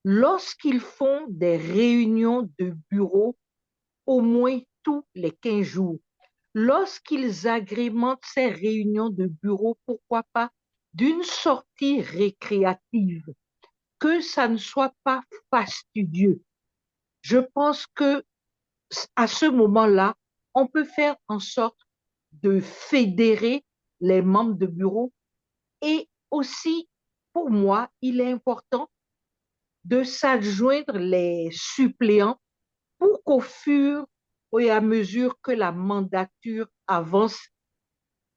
lorsqu'ils font des réunions de bureau au moins tous les 15 jours, lorsqu'ils agrémentent ces réunions de bureau, pourquoi pas, d'une sortie récréative, que ça ne soit pas fastidieux. Je pense que à ce moment-là, on peut faire en sorte de fédérer les membres de bureau et aussi, pour moi, il est important de s'adjoindre les suppléants pour qu'au fur et à mesure que la mandature avance,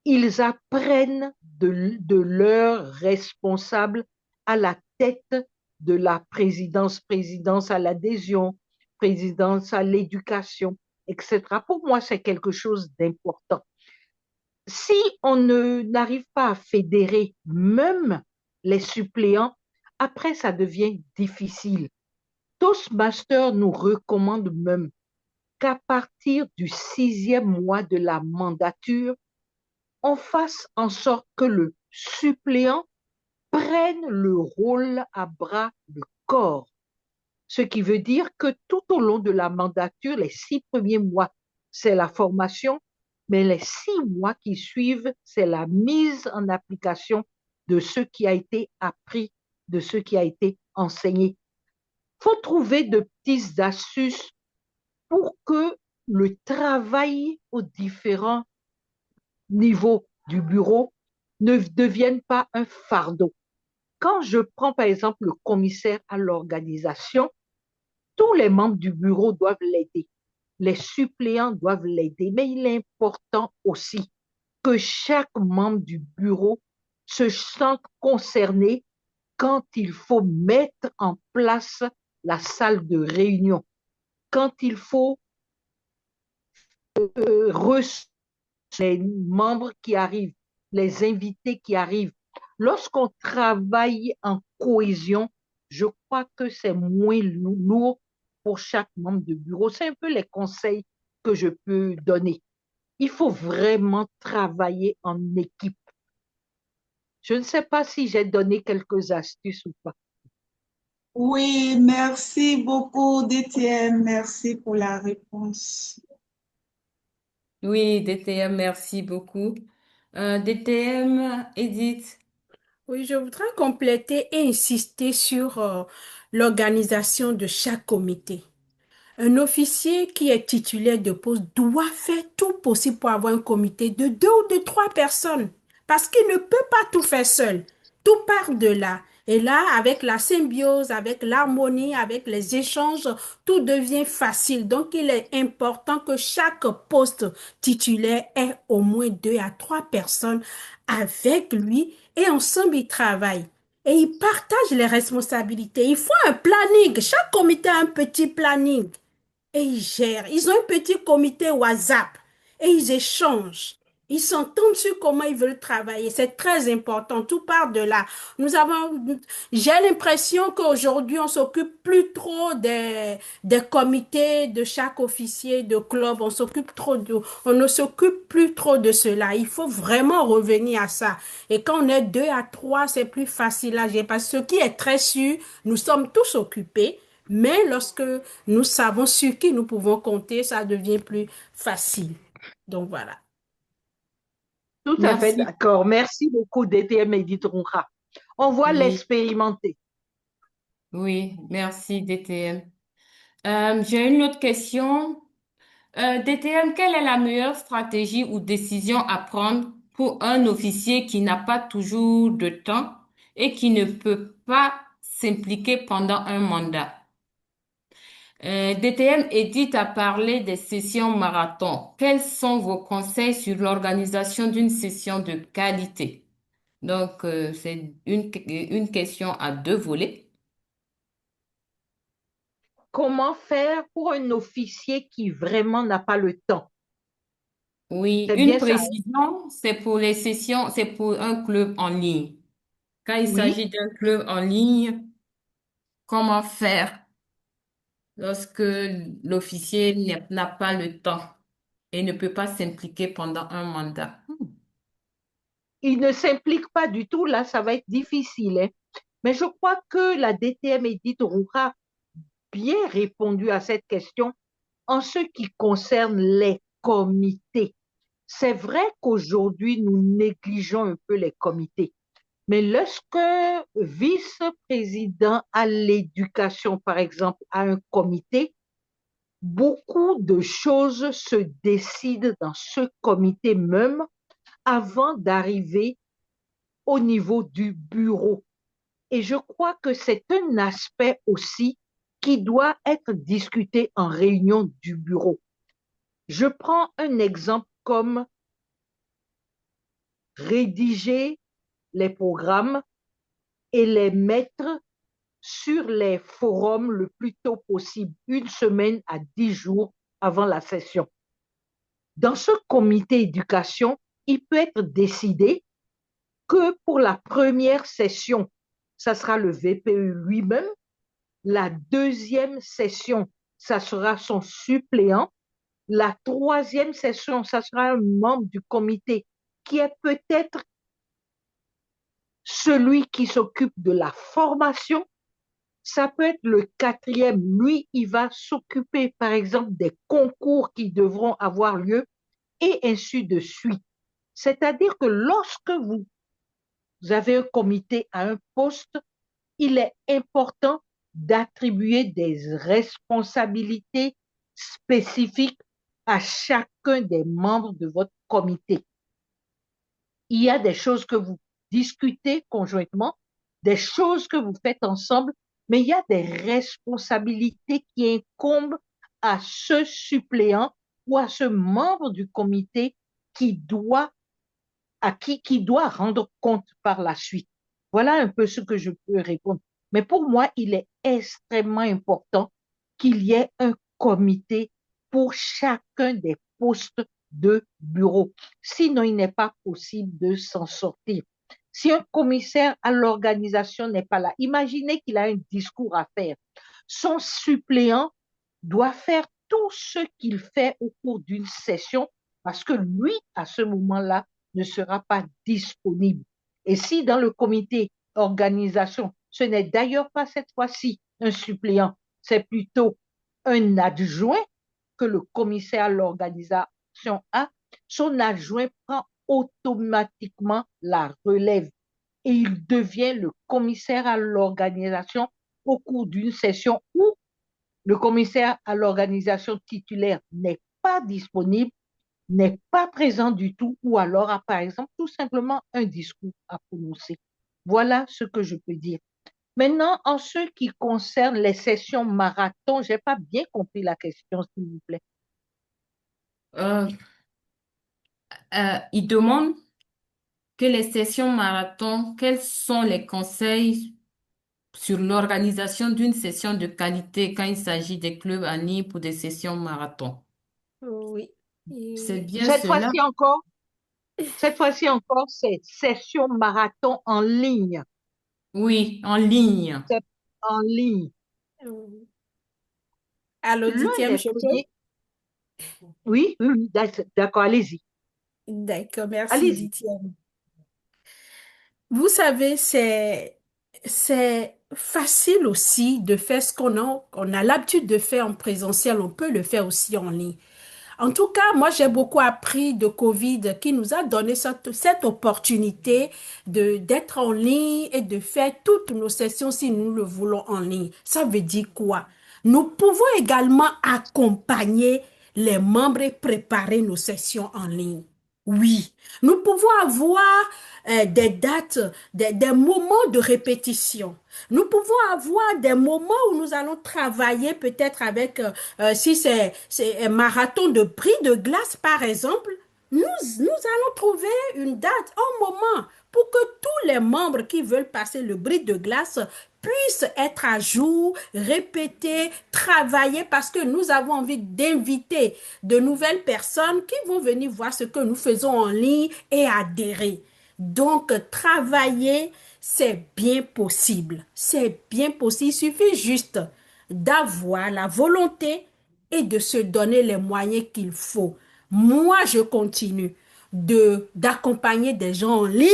ils apprennent de leurs responsables à la tête de la présidence, présidence à l'adhésion, présidence à l'éducation, etc. Pour moi, c'est quelque chose d'important. Si on n'arrive pas à fédérer même les suppléants, après, ça devient difficile. Toastmaster nous recommande même qu'à partir du 6e mois de la mandature, on fasse en sorte que le suppléant prenne le rôle à bras le corps. Ce qui veut dire que tout au long de la mandature, les 6 premiers mois, c'est la formation, mais les 6 mois qui suivent, c'est la mise en application de ce qui a été appris, de ce qui a été enseigné. Il faut trouver de petites astuces pour que le travail aux différents niveaux du bureau ne devienne pas un fardeau. Quand je prends par exemple le commissaire à l'organisation, tous les membres du bureau doivent l'aider. Les suppléants doivent l'aider, mais il est important aussi que chaque membre du bureau se sente concerné quand il faut mettre en place la salle de réunion, quand il faut recevoir les membres qui arrivent, les invités qui arrivent. Lorsqu'on travaille en cohésion, je crois que c'est moins lourd pour chaque membre de bureau. C'est un peu les conseils que je peux donner. Il faut vraiment travailler en équipe. Je ne sais pas si j'ai donné quelques astuces ou pas. Oui, merci beaucoup, DTM. Merci pour la réponse. Oui, DTM, merci beaucoup. DTM, Edith. Oui, je voudrais compléter et insister sur l'organisation de chaque comité. Un officier qui est titulaire de poste doit faire tout possible pour avoir un comité de 2 ou de 3 personnes parce qu'il ne peut pas tout faire seul. Tout part de là. Et là, avec la symbiose, avec l'harmonie, avec les échanges, tout devient facile. Donc, il est important que chaque poste titulaire ait au moins 2 à 3 personnes avec lui et ensemble, ils travaillent. Et ils partagent les responsabilités. Il faut un planning. Chaque comité a un petit planning. Et ils gèrent. Ils ont un petit comité WhatsApp et ils échangent. Ils s'entendent sur comment ils veulent travailler. C'est très important. Tout part de là. J'ai l'impression qu'aujourd'hui, on s'occupe plus trop des comités de chaque officier de club. On ne s'occupe plus trop de cela. Il faut vraiment revenir à ça. Et quand on est 2 à 3, c'est plus facile à gérer. Parce que ce qui est très sûr, nous sommes tous occupés. Mais lorsque nous savons sur qui nous pouvons compter, ça devient plus facile. Donc voilà. Tout à fait Merci. d'accord. Merci beaucoup, DTM Edith Ronra. On va Oui, l'expérimenter. oui, merci DTM. J'ai une autre question. DTM, quelle est la meilleure stratégie ou décision à prendre pour un officier qui n'a pas toujours de temps et qui ne peut pas s'impliquer pendant un mandat? DTM Edith a parlé des sessions marathon. Quels sont vos conseils sur l'organisation d'une session de qualité? Donc, c'est une question à 2 volets. Comment faire pour un officier qui vraiment n'a pas le temps? Oui, C'est une bien ça, hein? précision, c'est pour les sessions, c'est pour un club en ligne. Quand il Oui. s'agit d'un club en ligne, comment faire lorsque l'officier n'a pas le temps et ne peut pas s'impliquer pendant un mandat? Il ne s'implique pas du tout, là, ça va être difficile, hein. Mais je crois que la DTM Edith Rouha a bien répondu à cette question en ce qui concerne les comités. C'est vrai qu'aujourd'hui, nous négligeons un peu les comités. Mais lorsque vice-président à l'éducation, par exemple, a un comité, beaucoup de choses se décident dans ce comité même avant d'arriver au niveau du bureau. Et je crois que c'est un aspect aussi qui doit être discuté en réunion du bureau. Je prends un exemple comme rédiger les programmes et les mettre sur les forums le plus tôt possible, 1 semaine à 10 jours avant la session. Dans ce comité éducation, il peut être décidé que pour la première session, ça sera le VPE lui-même. La deuxième session, ça sera son suppléant. La troisième session, ça sera un membre du comité qui est peut-être celui qui s'occupe de la formation. Ça peut être le quatrième. Lui, il va s'occuper, par exemple, des concours qui devront avoir lieu et ainsi de suite. C'est-à-dire que lorsque vous avez un comité à un poste, il est important d'attribuer des responsabilités spécifiques à chacun des membres de votre comité. Il y a des choses que vous discutez conjointement, des choses que vous faites ensemble, mais il y a des responsabilités qui incombent à ce suppléant ou à ce membre du comité qui doit qui doit rendre compte par la suite. Voilà un peu ce que je peux répondre. Mais pour moi, il est extrêmement important qu'il y ait un comité pour chacun des postes de bureau. Sinon, il n'est pas possible de s'en sortir. Si un commissaire à l'organisation n'est pas là, imaginez qu'il a un discours à faire. Son suppléant doit faire tout ce qu'il fait au cours d'une session parce que lui, à ce moment-là, ne sera pas disponible. Et si dans le comité organisation, ce n'est d'ailleurs pas cette fois-ci un suppléant, c'est plutôt un adjoint que le commissaire à l'organisation a, son adjoint prend automatiquement la relève et il devient le commissaire à l'organisation au cours d'une session où le commissaire à l'organisation titulaire n'est pas disponible, n'est pas présent du tout, ou alors a par exemple tout simplement un discours à prononcer. Voilà ce que je peux dire. Maintenant, en ce qui concerne les sessions marathon, j'ai pas bien compris la question, s'il vous plaît. Euh, il demande que les sessions marathon, quels sont les conseils sur l'organisation d'une session de qualité quand il s'agit des clubs en ligne pour des sessions marathon. Oui. C'est Et bien Cette cela? fois-ci encore, c'est session marathon en ligne. Oui, en ligne. C'est en ligne. euh, à L'un l'auditorium, des je peux? premiers. Oui, oui, oui, d'accord, allez-y. D'accord, merci, Allez-y. Ditième. Vous savez, c'est facile aussi de faire ce qu'on a l'habitude de faire en présentiel, on peut le faire aussi en ligne. En tout cas, moi, j'ai beaucoup appris de Covid qui nous a donné cette opportunité d'être en ligne et de faire toutes nos sessions si nous le voulons en ligne. Ça veut dire quoi? Nous pouvons également accompagner les membres et préparer nos sessions en ligne. Oui, nous pouvons avoir des dates, des moments de répétition. Nous pouvons avoir des moments où nous allons travailler peut-être avec, si c'est un marathon de bris de glace par exemple, nous allons trouver une date, un moment pour que tous les membres qui veulent passer le bris de glace puissent être à jour, répéter, travailler parce que nous avons envie d'inviter de nouvelles personnes qui vont venir voir ce que nous faisons en ligne et adhérer. Donc, travailler, c'est bien possible. C'est bien possible. Il suffit juste d'avoir la volonté et de se donner les moyens qu'il faut. Moi, je continue d'accompagner des gens en ligne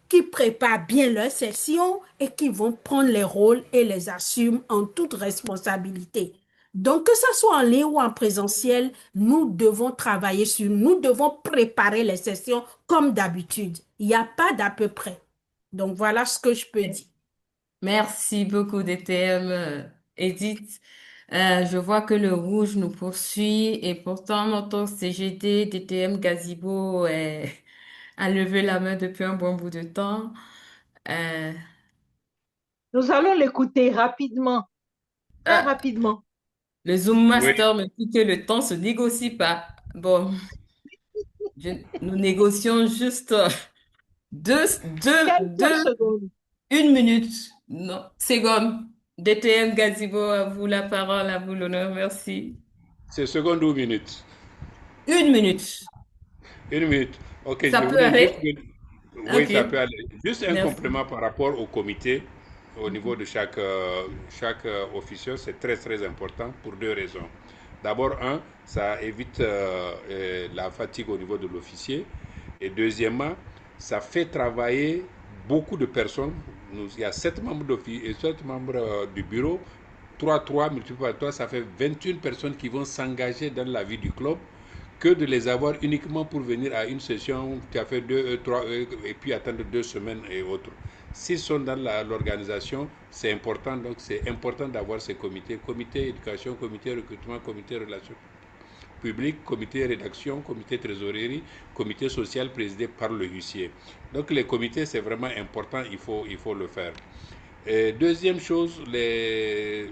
qui préparent bien leur session et qui vont prendre les rôles et les assument en toute responsabilité. Donc, que ce soit en ligne ou en présentiel, nous devons travailler sur, nous devons préparer les sessions comme d'habitude. Il n'y a pas d'à peu près. Donc, voilà ce que je peux dire. Merci beaucoup, DTM, Edith. Je vois que le rouge nous poursuit et pourtant notre CGD DTM Gazebo a levé la main depuis un bon bout de temps. Euh, Nous allons l'écouter rapidement, très ah, rapidement. le Zoom Oui, Master me dit que le temps se négocie pas. Bon, nous négocions juste deux, deux, Quelques deux, secondes. 1 minute. Non, seconde. DTM Gazebo, à vous la parole, à vous l'honneur, merci. c'est seconde ou minute? 1 minute. 1 minute. Ok, Ça je peut voulais juste. aller? Oui, Ok, ça peut aller. Juste un merci. complément par rapport au comité, au niveau de chaque officier, c'est très très important pour deux raisons. D'abord, ça évite la fatigue au niveau de l'officier. Et deuxièmement, ça fait travailler beaucoup de personnes. Il y a 7 membres et 7 membres du bureau. 3 multiplié par 3, ça fait 21 personnes qui vont s'engager dans la vie du club que de les avoir uniquement pour venir à une session qui a fait 2, 3 et puis attendre 2 semaines et autres. S'ils sont dans l'organisation, c'est important. Donc c'est important d'avoir ces comités, comité éducation, comité recrutement, comité relations publiques, comité rédaction, comité trésorerie, comité social présidé par le huissier. Donc les comités, c'est vraiment important, il faut le faire. Et deuxième chose, le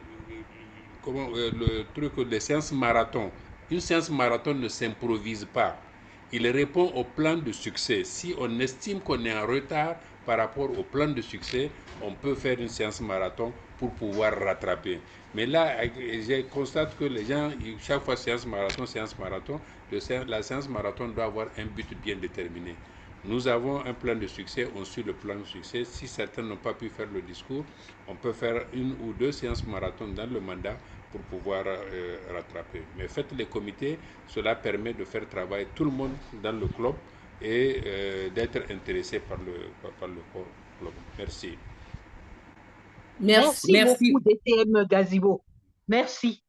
truc des séances marathon. Une séance marathon ne s'improvise pas. Il répond au plan de succès. Si on estime qu'on est en retard par rapport au plan de succès, on peut faire une séance marathon pour pouvoir rattraper. Mais là, je constate que les gens, chaque fois séance marathon, la séance marathon doit avoir un but bien déterminé. Nous avons un plan de succès, on suit le plan de succès. Si certains n'ont pas pu faire le discours, on peut faire 1 ou 2 séances marathon dans le mandat pour pouvoir rattraper. Mais faites les comités, cela permet de faire travailler tout le monde dans le club et d'être intéressé par le club. Merci. Merci, Merci beaucoup, merci. DTM Gazibo. Merci.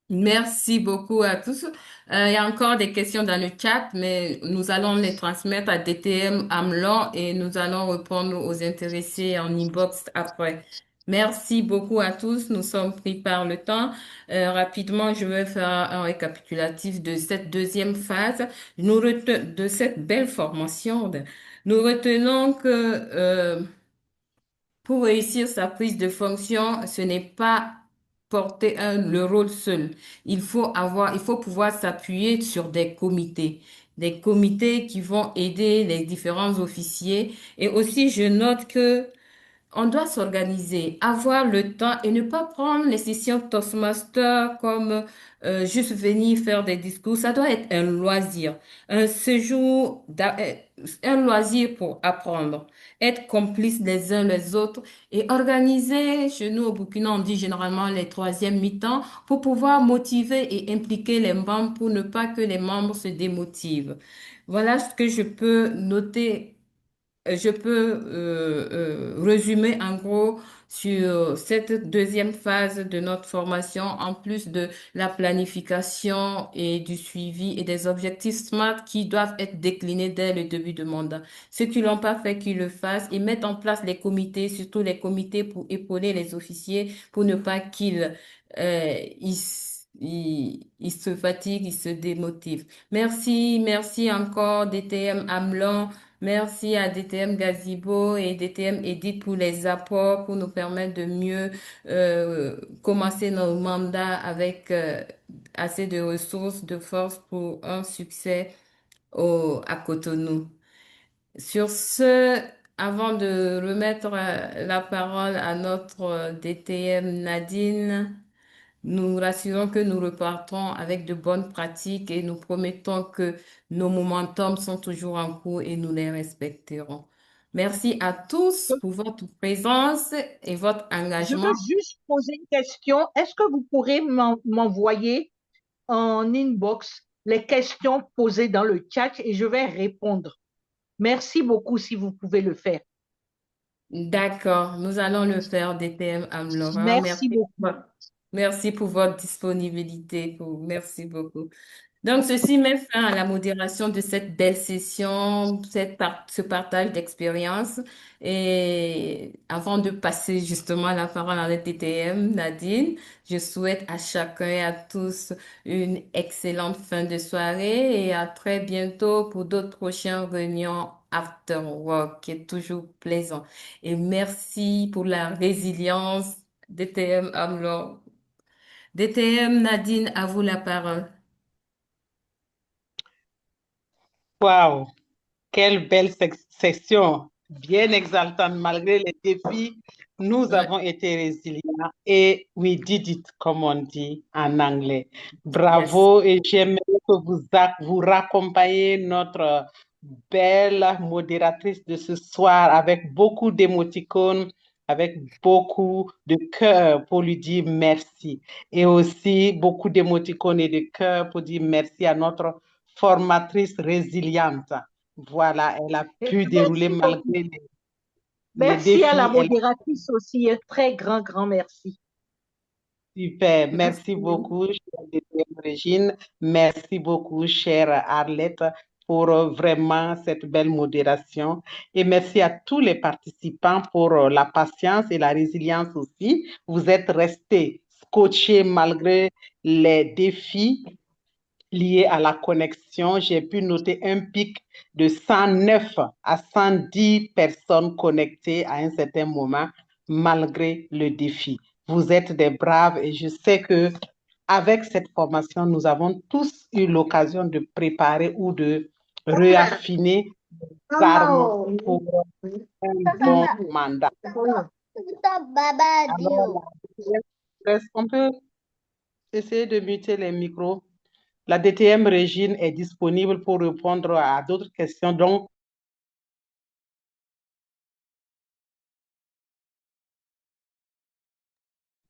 Merci beaucoup à tous. Il y a encore des questions dans le chat, mais nous allons les transmettre à DTM Amlon et nous allons répondre aux intéressés en inbox après. Merci beaucoup à tous. Nous sommes pris par le temps. Rapidement, je vais faire un récapitulatif de cette deuxième phase. De cette belle formation. Nous retenons que Pour réussir sa prise de fonction, ce n'est pas porter le rôle seul. Il faut pouvoir s'appuyer sur des comités qui vont aider les différents officiers. Et aussi, je note que on doit s'organiser, avoir le temps et ne pas prendre les sessions Toastmaster comme juste venir faire des discours. Ça doit être un loisir, un séjour, un loisir pour apprendre, être complices les uns les autres et organiser, chez nous au Burkina, on dit généralement les troisièmes mi-temps pour pouvoir motiver et impliquer les membres pour ne pas que les membres se démotivent. Voilà ce que je peux noter je peux résumer en gros sur cette deuxième phase de notre formation, en plus de la planification et du suivi et des objectifs SMART qui doivent être déclinés dès le début de mandat. Ceux qui l'ont pas fait, qu'ils le fassent et mettent en place les comités, surtout les comités pour épauler les officiers, pour ne pas qu'ils ils se fatiguent, ils se démotivent. Merci encore DTM Amlon. Merci à DTM Gazibo et DTM Edith pour les apports, pour nous permettre de mieux commencer nos mandats avec assez de ressources, de force pour un succès à Cotonou. Sur ce, avant de remettre la parole à notre DTM Nadine, nous rassurons que nous repartons avec de bonnes pratiques et nous promettons que nos momentum sont toujours en cours et nous les respecterons. Merci à tous pour votre présence et votre Je engagement. veux juste poser une question. Est-ce que vous pourrez m'envoyer en inbox les questions posées dans le chat et je vais répondre? Merci beaucoup si vous pouvez le faire. D'accord, nous allons le faire, DTM Amlora. Merci beaucoup. Merci pour votre disponibilité. Merci beaucoup. Donc, ceci met fin à la modération de cette belle session, ce partage d'expérience. Et avant de passer justement la parole à la TTM, Nadine, je souhaite à chacun et à tous une excellente fin de soirée et à très bientôt pour d'autres prochaines réunions After Work, qui est toujours plaisant. Et merci pour la résilience, DTM Amlo. DTM Nadine, à vous la parole. Waouh, quelle belle session, bien exaltante malgré les défis. Nous avons été résilients et we did it, comme on dit en anglais. Bravo et j'aimerais que vous raccompagniez notre belle modératrice de ce soir avec beaucoup d'émoticônes, avec beaucoup de cœur pour lui dire merci. Et aussi beaucoup d'émoticônes et de cœur pour dire merci à notre formatrice résiliente. Voilà, elle a pu dérouler malgré les défis. Merci à la modératrice aussi, un très grand merci. Super, merci beaucoup, chère DTM Régine. Merci beaucoup, chère Arlette, pour vraiment cette belle modération. Et merci à tous les participants pour la patience et la résilience aussi. Vous êtes restés scotchés malgré les défis liés à la connexion. J'ai pu noter un pic de 109 à 110 personnes connectées à un certain moment, malgré le défi. Vous êtes des braves et je sais que avec cette formation, nous avons tous eu l'occasion de préparer ou de réaffiner nos armes pour un bon mandat. Alors, on peut essayer de muter les micros. La DTM Régine est disponible pour répondre à d'autres questions. Donc,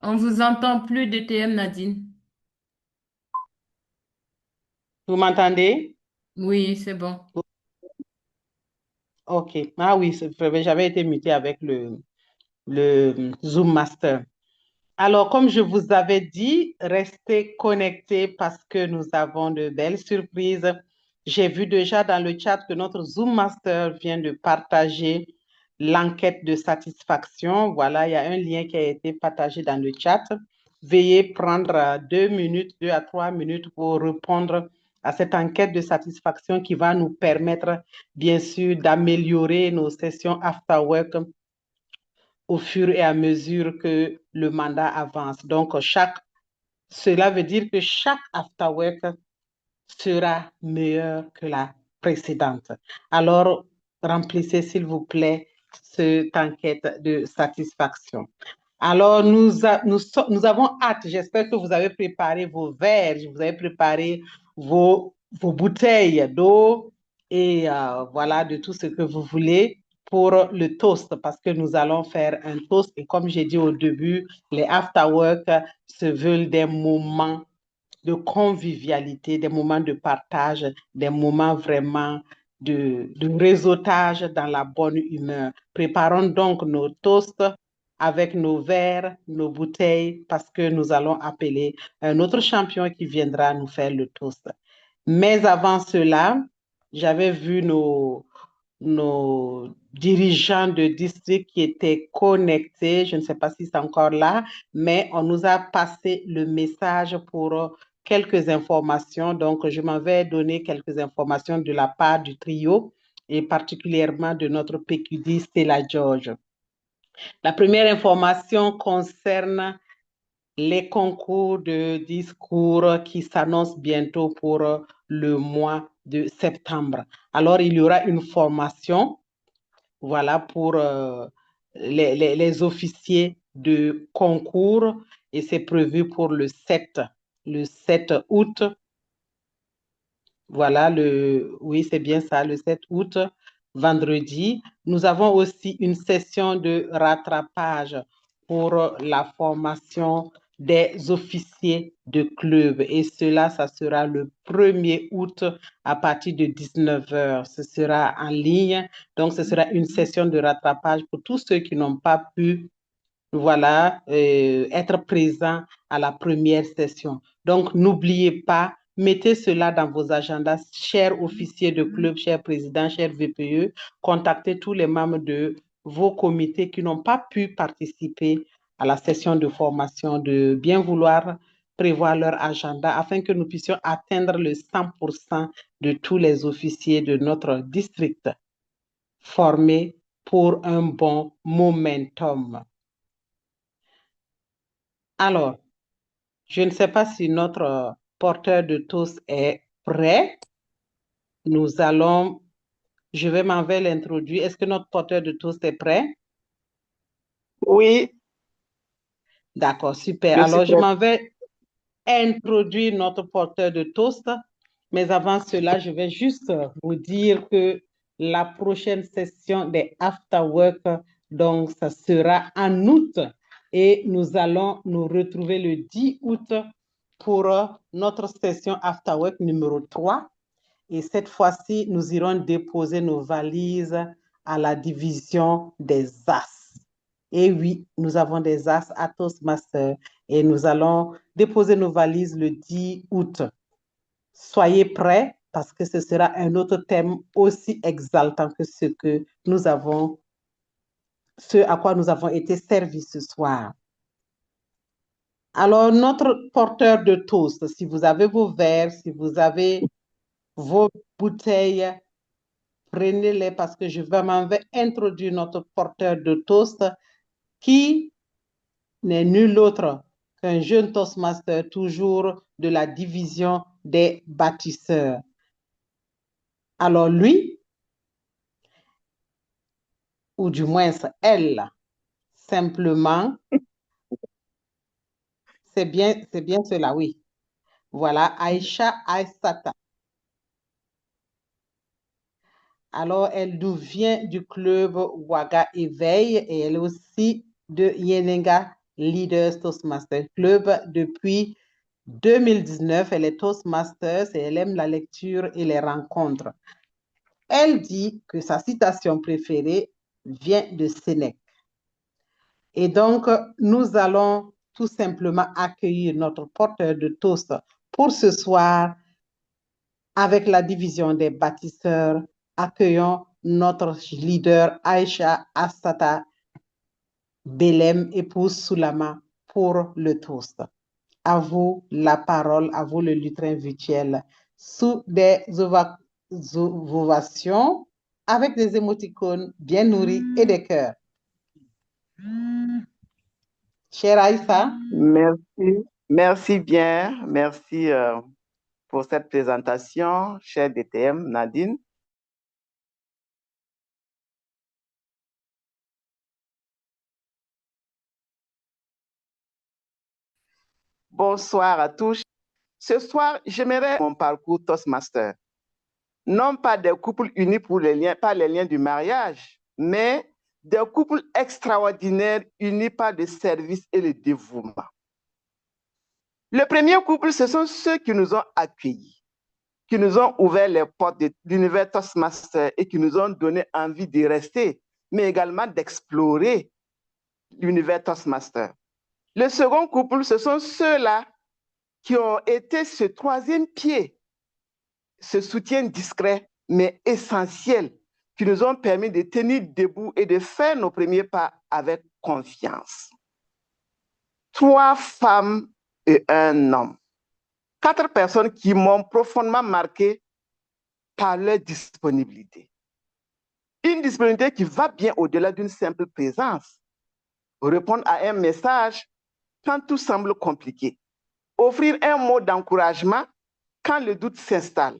on vous entend plus, DTM Nadine. Vous m'entendez? Oui, c'est bon. OK. Ah oui, j'avais été mutée avec le Zoom Master. Alors, comme je vous avais dit, restez connectés parce que nous avons de belles surprises. J'ai vu déjà dans le chat que notre Zoom Master vient de partager l'enquête de satisfaction. Voilà, il y a un lien qui a été partagé dans le chat. Veuillez prendre 2 à 3 minutes pour répondre à cette enquête de satisfaction qui va nous permettre, bien sûr, d'améliorer nos sessions after work au fur et à mesure que le mandat avance. Donc, cela veut dire que chaque afterwork sera meilleur que la précédente. Alors, remplissez, s'il vous plaît, cette enquête de satisfaction. Alors, nous avons hâte. J'espère que vous avez préparé vos verres, vous avez préparé vos bouteilles d'eau et voilà, de tout ce que vous voulez pour le toast, parce que nous allons faire un toast. Et comme j'ai dit au début, les afterwork se veulent des moments de convivialité, des moments de partage, des moments vraiment de réseautage dans la bonne humeur. Préparons donc nos toasts avec nos verres, nos bouteilles, parce que nous allons appeler un autre champion qui viendra nous faire le toast. Mais avant cela, j'avais vu nos dirigeants de district qui étaient connectés. Je ne sais pas si c'est encore là, mais on nous a passé le message pour quelques informations. Donc, je m'en vais donner quelques informations de la part du trio et particulièrement de notre PQD Stella George. La première information concerne les concours de discours qui s'annoncent bientôt pour le mois de septembre. Alors, il y aura une formation, voilà, pour les officiers de concours et c'est prévu pour le 7 août. Voilà, oui, c'est bien ça, le 7 août, vendredi. Nous avons aussi une session de rattrapage pour la formation des officiers de club. Et cela, ça sera le 1er août à partir de 19h. Ce sera en ligne. Donc, ce sera une session de rattrapage pour tous ceux qui n'ont pas pu, voilà, être présents à la première session. Donc, n'oubliez pas, mettez cela dans vos agendas, chers officiers de club, chers présidents, chers VPE, contactez tous les membres de vos comités qui n'ont pas pu participer à la session de formation, de bien vouloir prévoir leur agenda afin que nous puissions atteindre le 100% de tous les officiers de notre district formés pour un bon momentum. Alors, je ne sais pas si notre porteur de toast est prêt. Je vais m'en vais l'introduire. Est-ce que notre porteur de toast est prêt? Oui, D'accord, super. je suis Alors, je prêt. m'en vais introduire notre porteur de toast. Mais avant cela, je vais juste vous dire que la prochaine session des afterwork, donc, ça sera en août. Et nous allons nous retrouver le 10 août pour notre session afterwork numéro 3. Et cette fois-ci, nous irons déposer nos valises à la division des As. Et oui, nous avons des As à Toastmasters et nous allons déposer nos valises le 10 août. Soyez prêts parce que ce sera un autre thème aussi exaltant que ce à quoi nous avons été servis ce soir. Alors, notre porteur de toast, si vous avez vos verres, si vous avez vos bouteilles, prenez-les parce que je m'en vais introduire notre porteur de toast qui n'est nul autre qu'un jeune Toastmaster, toujours de la division des bâtisseurs. Alors lui, ou du moins elle, simplement, c'est bien cela, oui. Voilà, Aïcha Aïsata. Alors, elle nous vient du club Ouaga Éveil et elle est aussi de Yenenga Leaders Toastmasters Club depuis 2019. Elle est Toastmasters et elle aime la lecture et les rencontres. Elle dit que sa citation préférée vient de Sénèque. Et donc, nous allons tout simplement accueillir notre porteur de toast pour ce soir avec la division des bâtisseurs. Accueillons notre leader Aïcha Assata Belem, épouse Soulama, pour le toast. À vous la parole, à vous le lutrin virtuel, sous des ovations, avec des émoticônes bien nourris et des cœurs. Chère Aïssa. Merci bien. Merci pour cette présentation, chère DTM Nadine. Bonsoir à tous. Ce soir, j'aimerais mon parcours Toastmaster. Non pas des couples unis par les liens du mariage, mais des couples extraordinaires unis par le service et le dévouement. Le premier couple, ce sont ceux qui nous ont accueillis, qui nous ont ouvert les portes de l'univers Toastmaster et qui nous ont donné envie d'y rester, mais également d'explorer l'univers Toastmaster. Le second couple, ce sont ceux-là qui ont été ce troisième pied, ce soutien discret mais essentiel, qui nous ont permis de tenir debout et de faire nos premiers pas avec confiance. 3 femmes et un homme. 4 personnes qui m'ont profondément marqué par leur disponibilité. Une disponibilité qui va bien au-delà d'une simple présence. Répondre à un message quand tout semble compliqué. Offrir un mot d'encouragement quand le doute s'installe.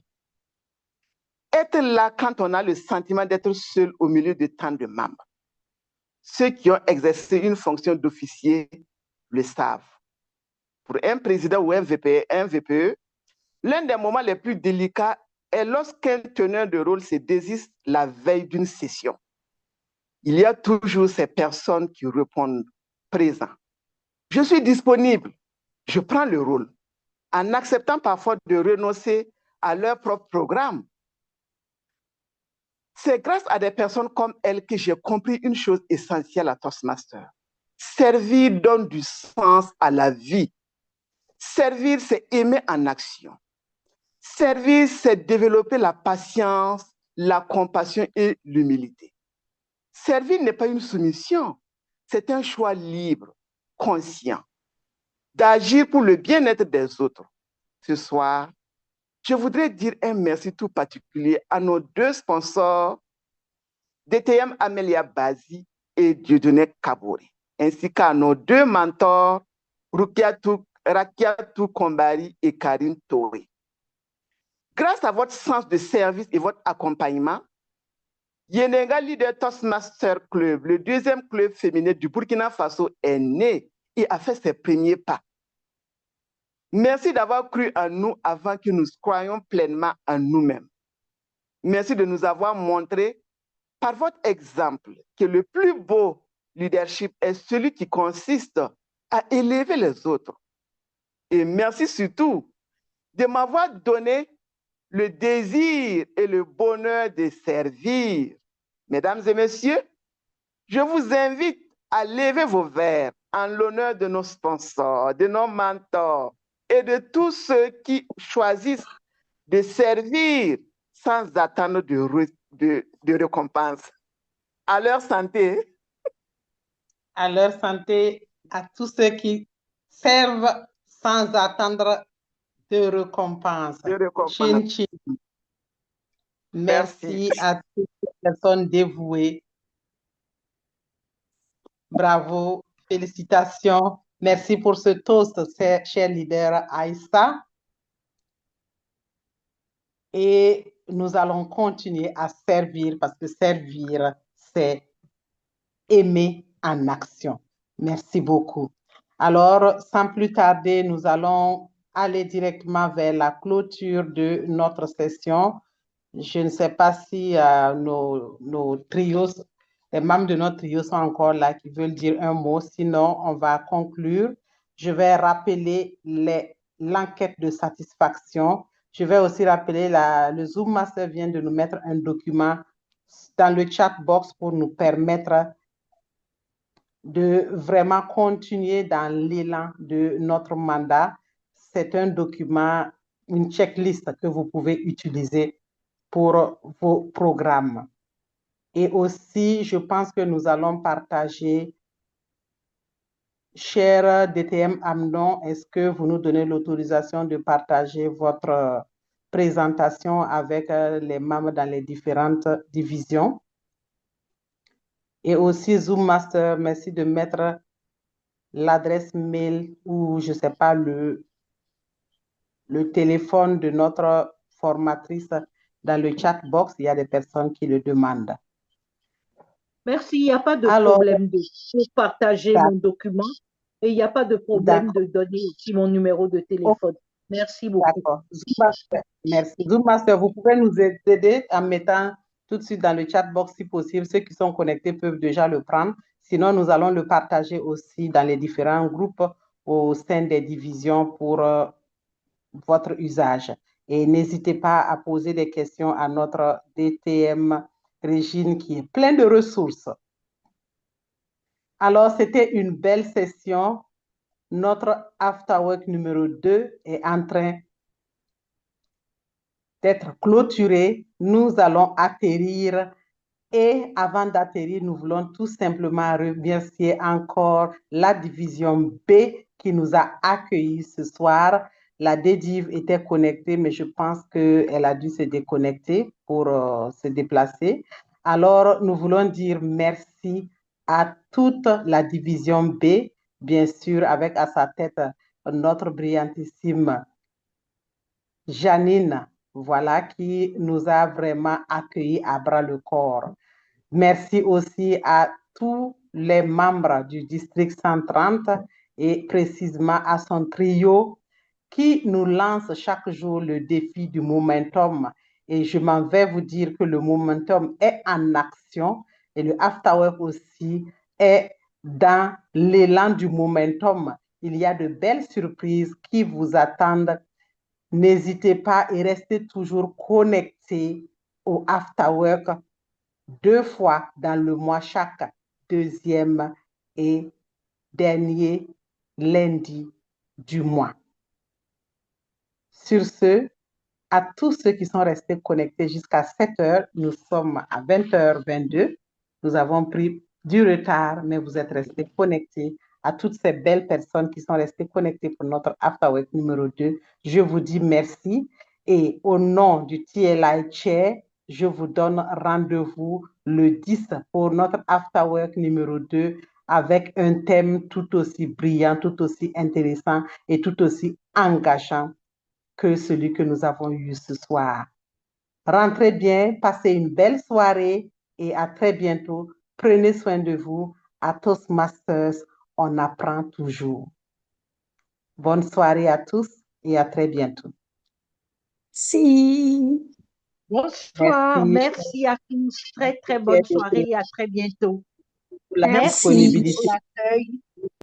Être là quand on a le sentiment d'être seul au milieu de tant de membres. Ceux qui ont exercé une fonction d'officier le savent. Pour un président ou un VPE, l'un des moments les plus délicats est lorsqu'un teneur de rôle se désiste la veille d'une session. Il y a toujours ces personnes qui répondent présent. Je suis disponible, je prends le rôle, en acceptant parfois de renoncer à leur propre programme. C'est grâce à des personnes comme elle que j'ai compris une chose essentielle à Toastmaster. Servir donne du sens à la vie. Servir, c'est aimer en action. Servir, c'est développer la patience, la compassion et l'humilité. Servir n'est pas une soumission, c'est un choix libre, conscient, d'agir pour le bien-être des autres. Ce soir, je voudrais dire un merci tout particulier à nos 2 sponsors, DTM Amelia Bazi et Dieudonné Kabore, ainsi qu'à nos 2 mentors, Rakiatou Kombari et Karine Touré. Grâce à votre sens de service et votre accompagnement, Yenenga Leader Toastmaster Club, le 2e club féminin du Burkina Faso, est né et a fait ses premiers pas. Merci d'avoir cru en nous avant que nous croyions pleinement en nous-mêmes. Merci de nous avoir montré par votre exemple que le plus beau leadership est celui qui consiste à élever les autres. Et merci surtout de m'avoir donné le désir et le bonheur de servir. Mesdames et messieurs, je vous invite à lever vos verres en l'honneur de nos sponsors, de nos mentors et de tous ceux qui choisissent de servir sans attendre de récompense. À leur santé. À leur santé, à tous ceux qui servent sans attendre de récompense. Chin, chin. Merci à toutes les personnes dévouées. Bravo, félicitations. Merci pour ce toast, cher leader Aïssa. Et nous allons continuer à servir parce que servir, c'est aimer en action. Merci beaucoup. Alors, sans plus tarder, nous allons aller directement vers la clôture de notre session. Je ne sais pas si nos trios, les membres de notre trio sont encore là qui veulent dire un mot. Sinon, on va conclure. Je vais rappeler l'enquête de satisfaction. Je vais aussi rappeler, le Zoom Master vient de nous mettre un document dans le chat box pour nous permettre de vraiment continuer dans l'élan de notre mandat. C'est un document, une checklist que vous pouvez utiliser pour vos programmes. Et aussi, je pense que nous allons partager, cher DTM Amnon, est-ce que vous nous donnez l'autorisation de partager votre présentation avec les membres dans les différentes divisions? Et aussi Zoom Master, merci de mettre l'adresse mail ou je ne sais pas le téléphone de notre formatrice dans le chat box. Il y a des personnes qui le demandent. Merci, il n'y a pas de Alors, problème de partager mon document et il n'y a pas de problème de donner aussi mon numéro de téléphone. Merci beaucoup. D'accord. Merci. Zoom Master, vous pouvez nous aider en mettant tout de suite dans le chat box si possible. Ceux qui sont connectés peuvent déjà le prendre. Sinon, nous allons le partager aussi dans les différents groupes au sein des divisions pour votre usage. Et n'hésitez pas à poser des questions à notre DTM Régine qui est plein de ressources. Alors, c'était une belle session. Notre Afterwork numéro 2 est en train d'être clôturé. Nous allons atterrir et avant d'atterrir, nous voulons tout simplement remercier encore la division B qui nous a accueillis ce soir. La DDIV était connectée, mais je pense qu'elle a dû se déconnecter pour se déplacer. Alors, nous voulons dire merci à toute la division B, bien sûr, avec à sa tête notre brillantissime Janine, voilà, qui nous a vraiment accueillis à bras le corps. Merci aussi à tous les membres du district 130 et précisément à son trio qui nous lance chaque jour le défi du momentum. Et je m'en vais vous dire que le momentum est en action et le afterwork aussi est dans l'élan du momentum. Il y a de belles surprises qui vous attendent. N'hésitez pas et restez toujours connectés au afterwork 2 fois dans le mois, chaque deuxième et dernier lundi du mois. Sur ce, à tous ceux qui sont restés connectés jusqu'à 7 heures, nous sommes à 20h22. Nous avons pris du retard, mais vous êtes restés connectés. À toutes ces belles personnes qui sont restées connectées pour notre Afterwork numéro 2, je vous dis merci. Et au nom du TLI Chair, je vous donne rendez-vous le 10 pour notre Afterwork numéro 2 avec un thème tout aussi brillant, tout aussi intéressant et tout aussi engageant que celui que nous avons eu ce soir. Rentrez bien, passez une belle soirée et à très bientôt. Prenez soin de vous. À Toastmasters, on apprend toujours. Bonne soirée à tous et à très bientôt. Si. Bonsoir, merci à tous. Très, très bonne soirée et à très bientôt. Pour la Merci disponibilité. pour l'accueil.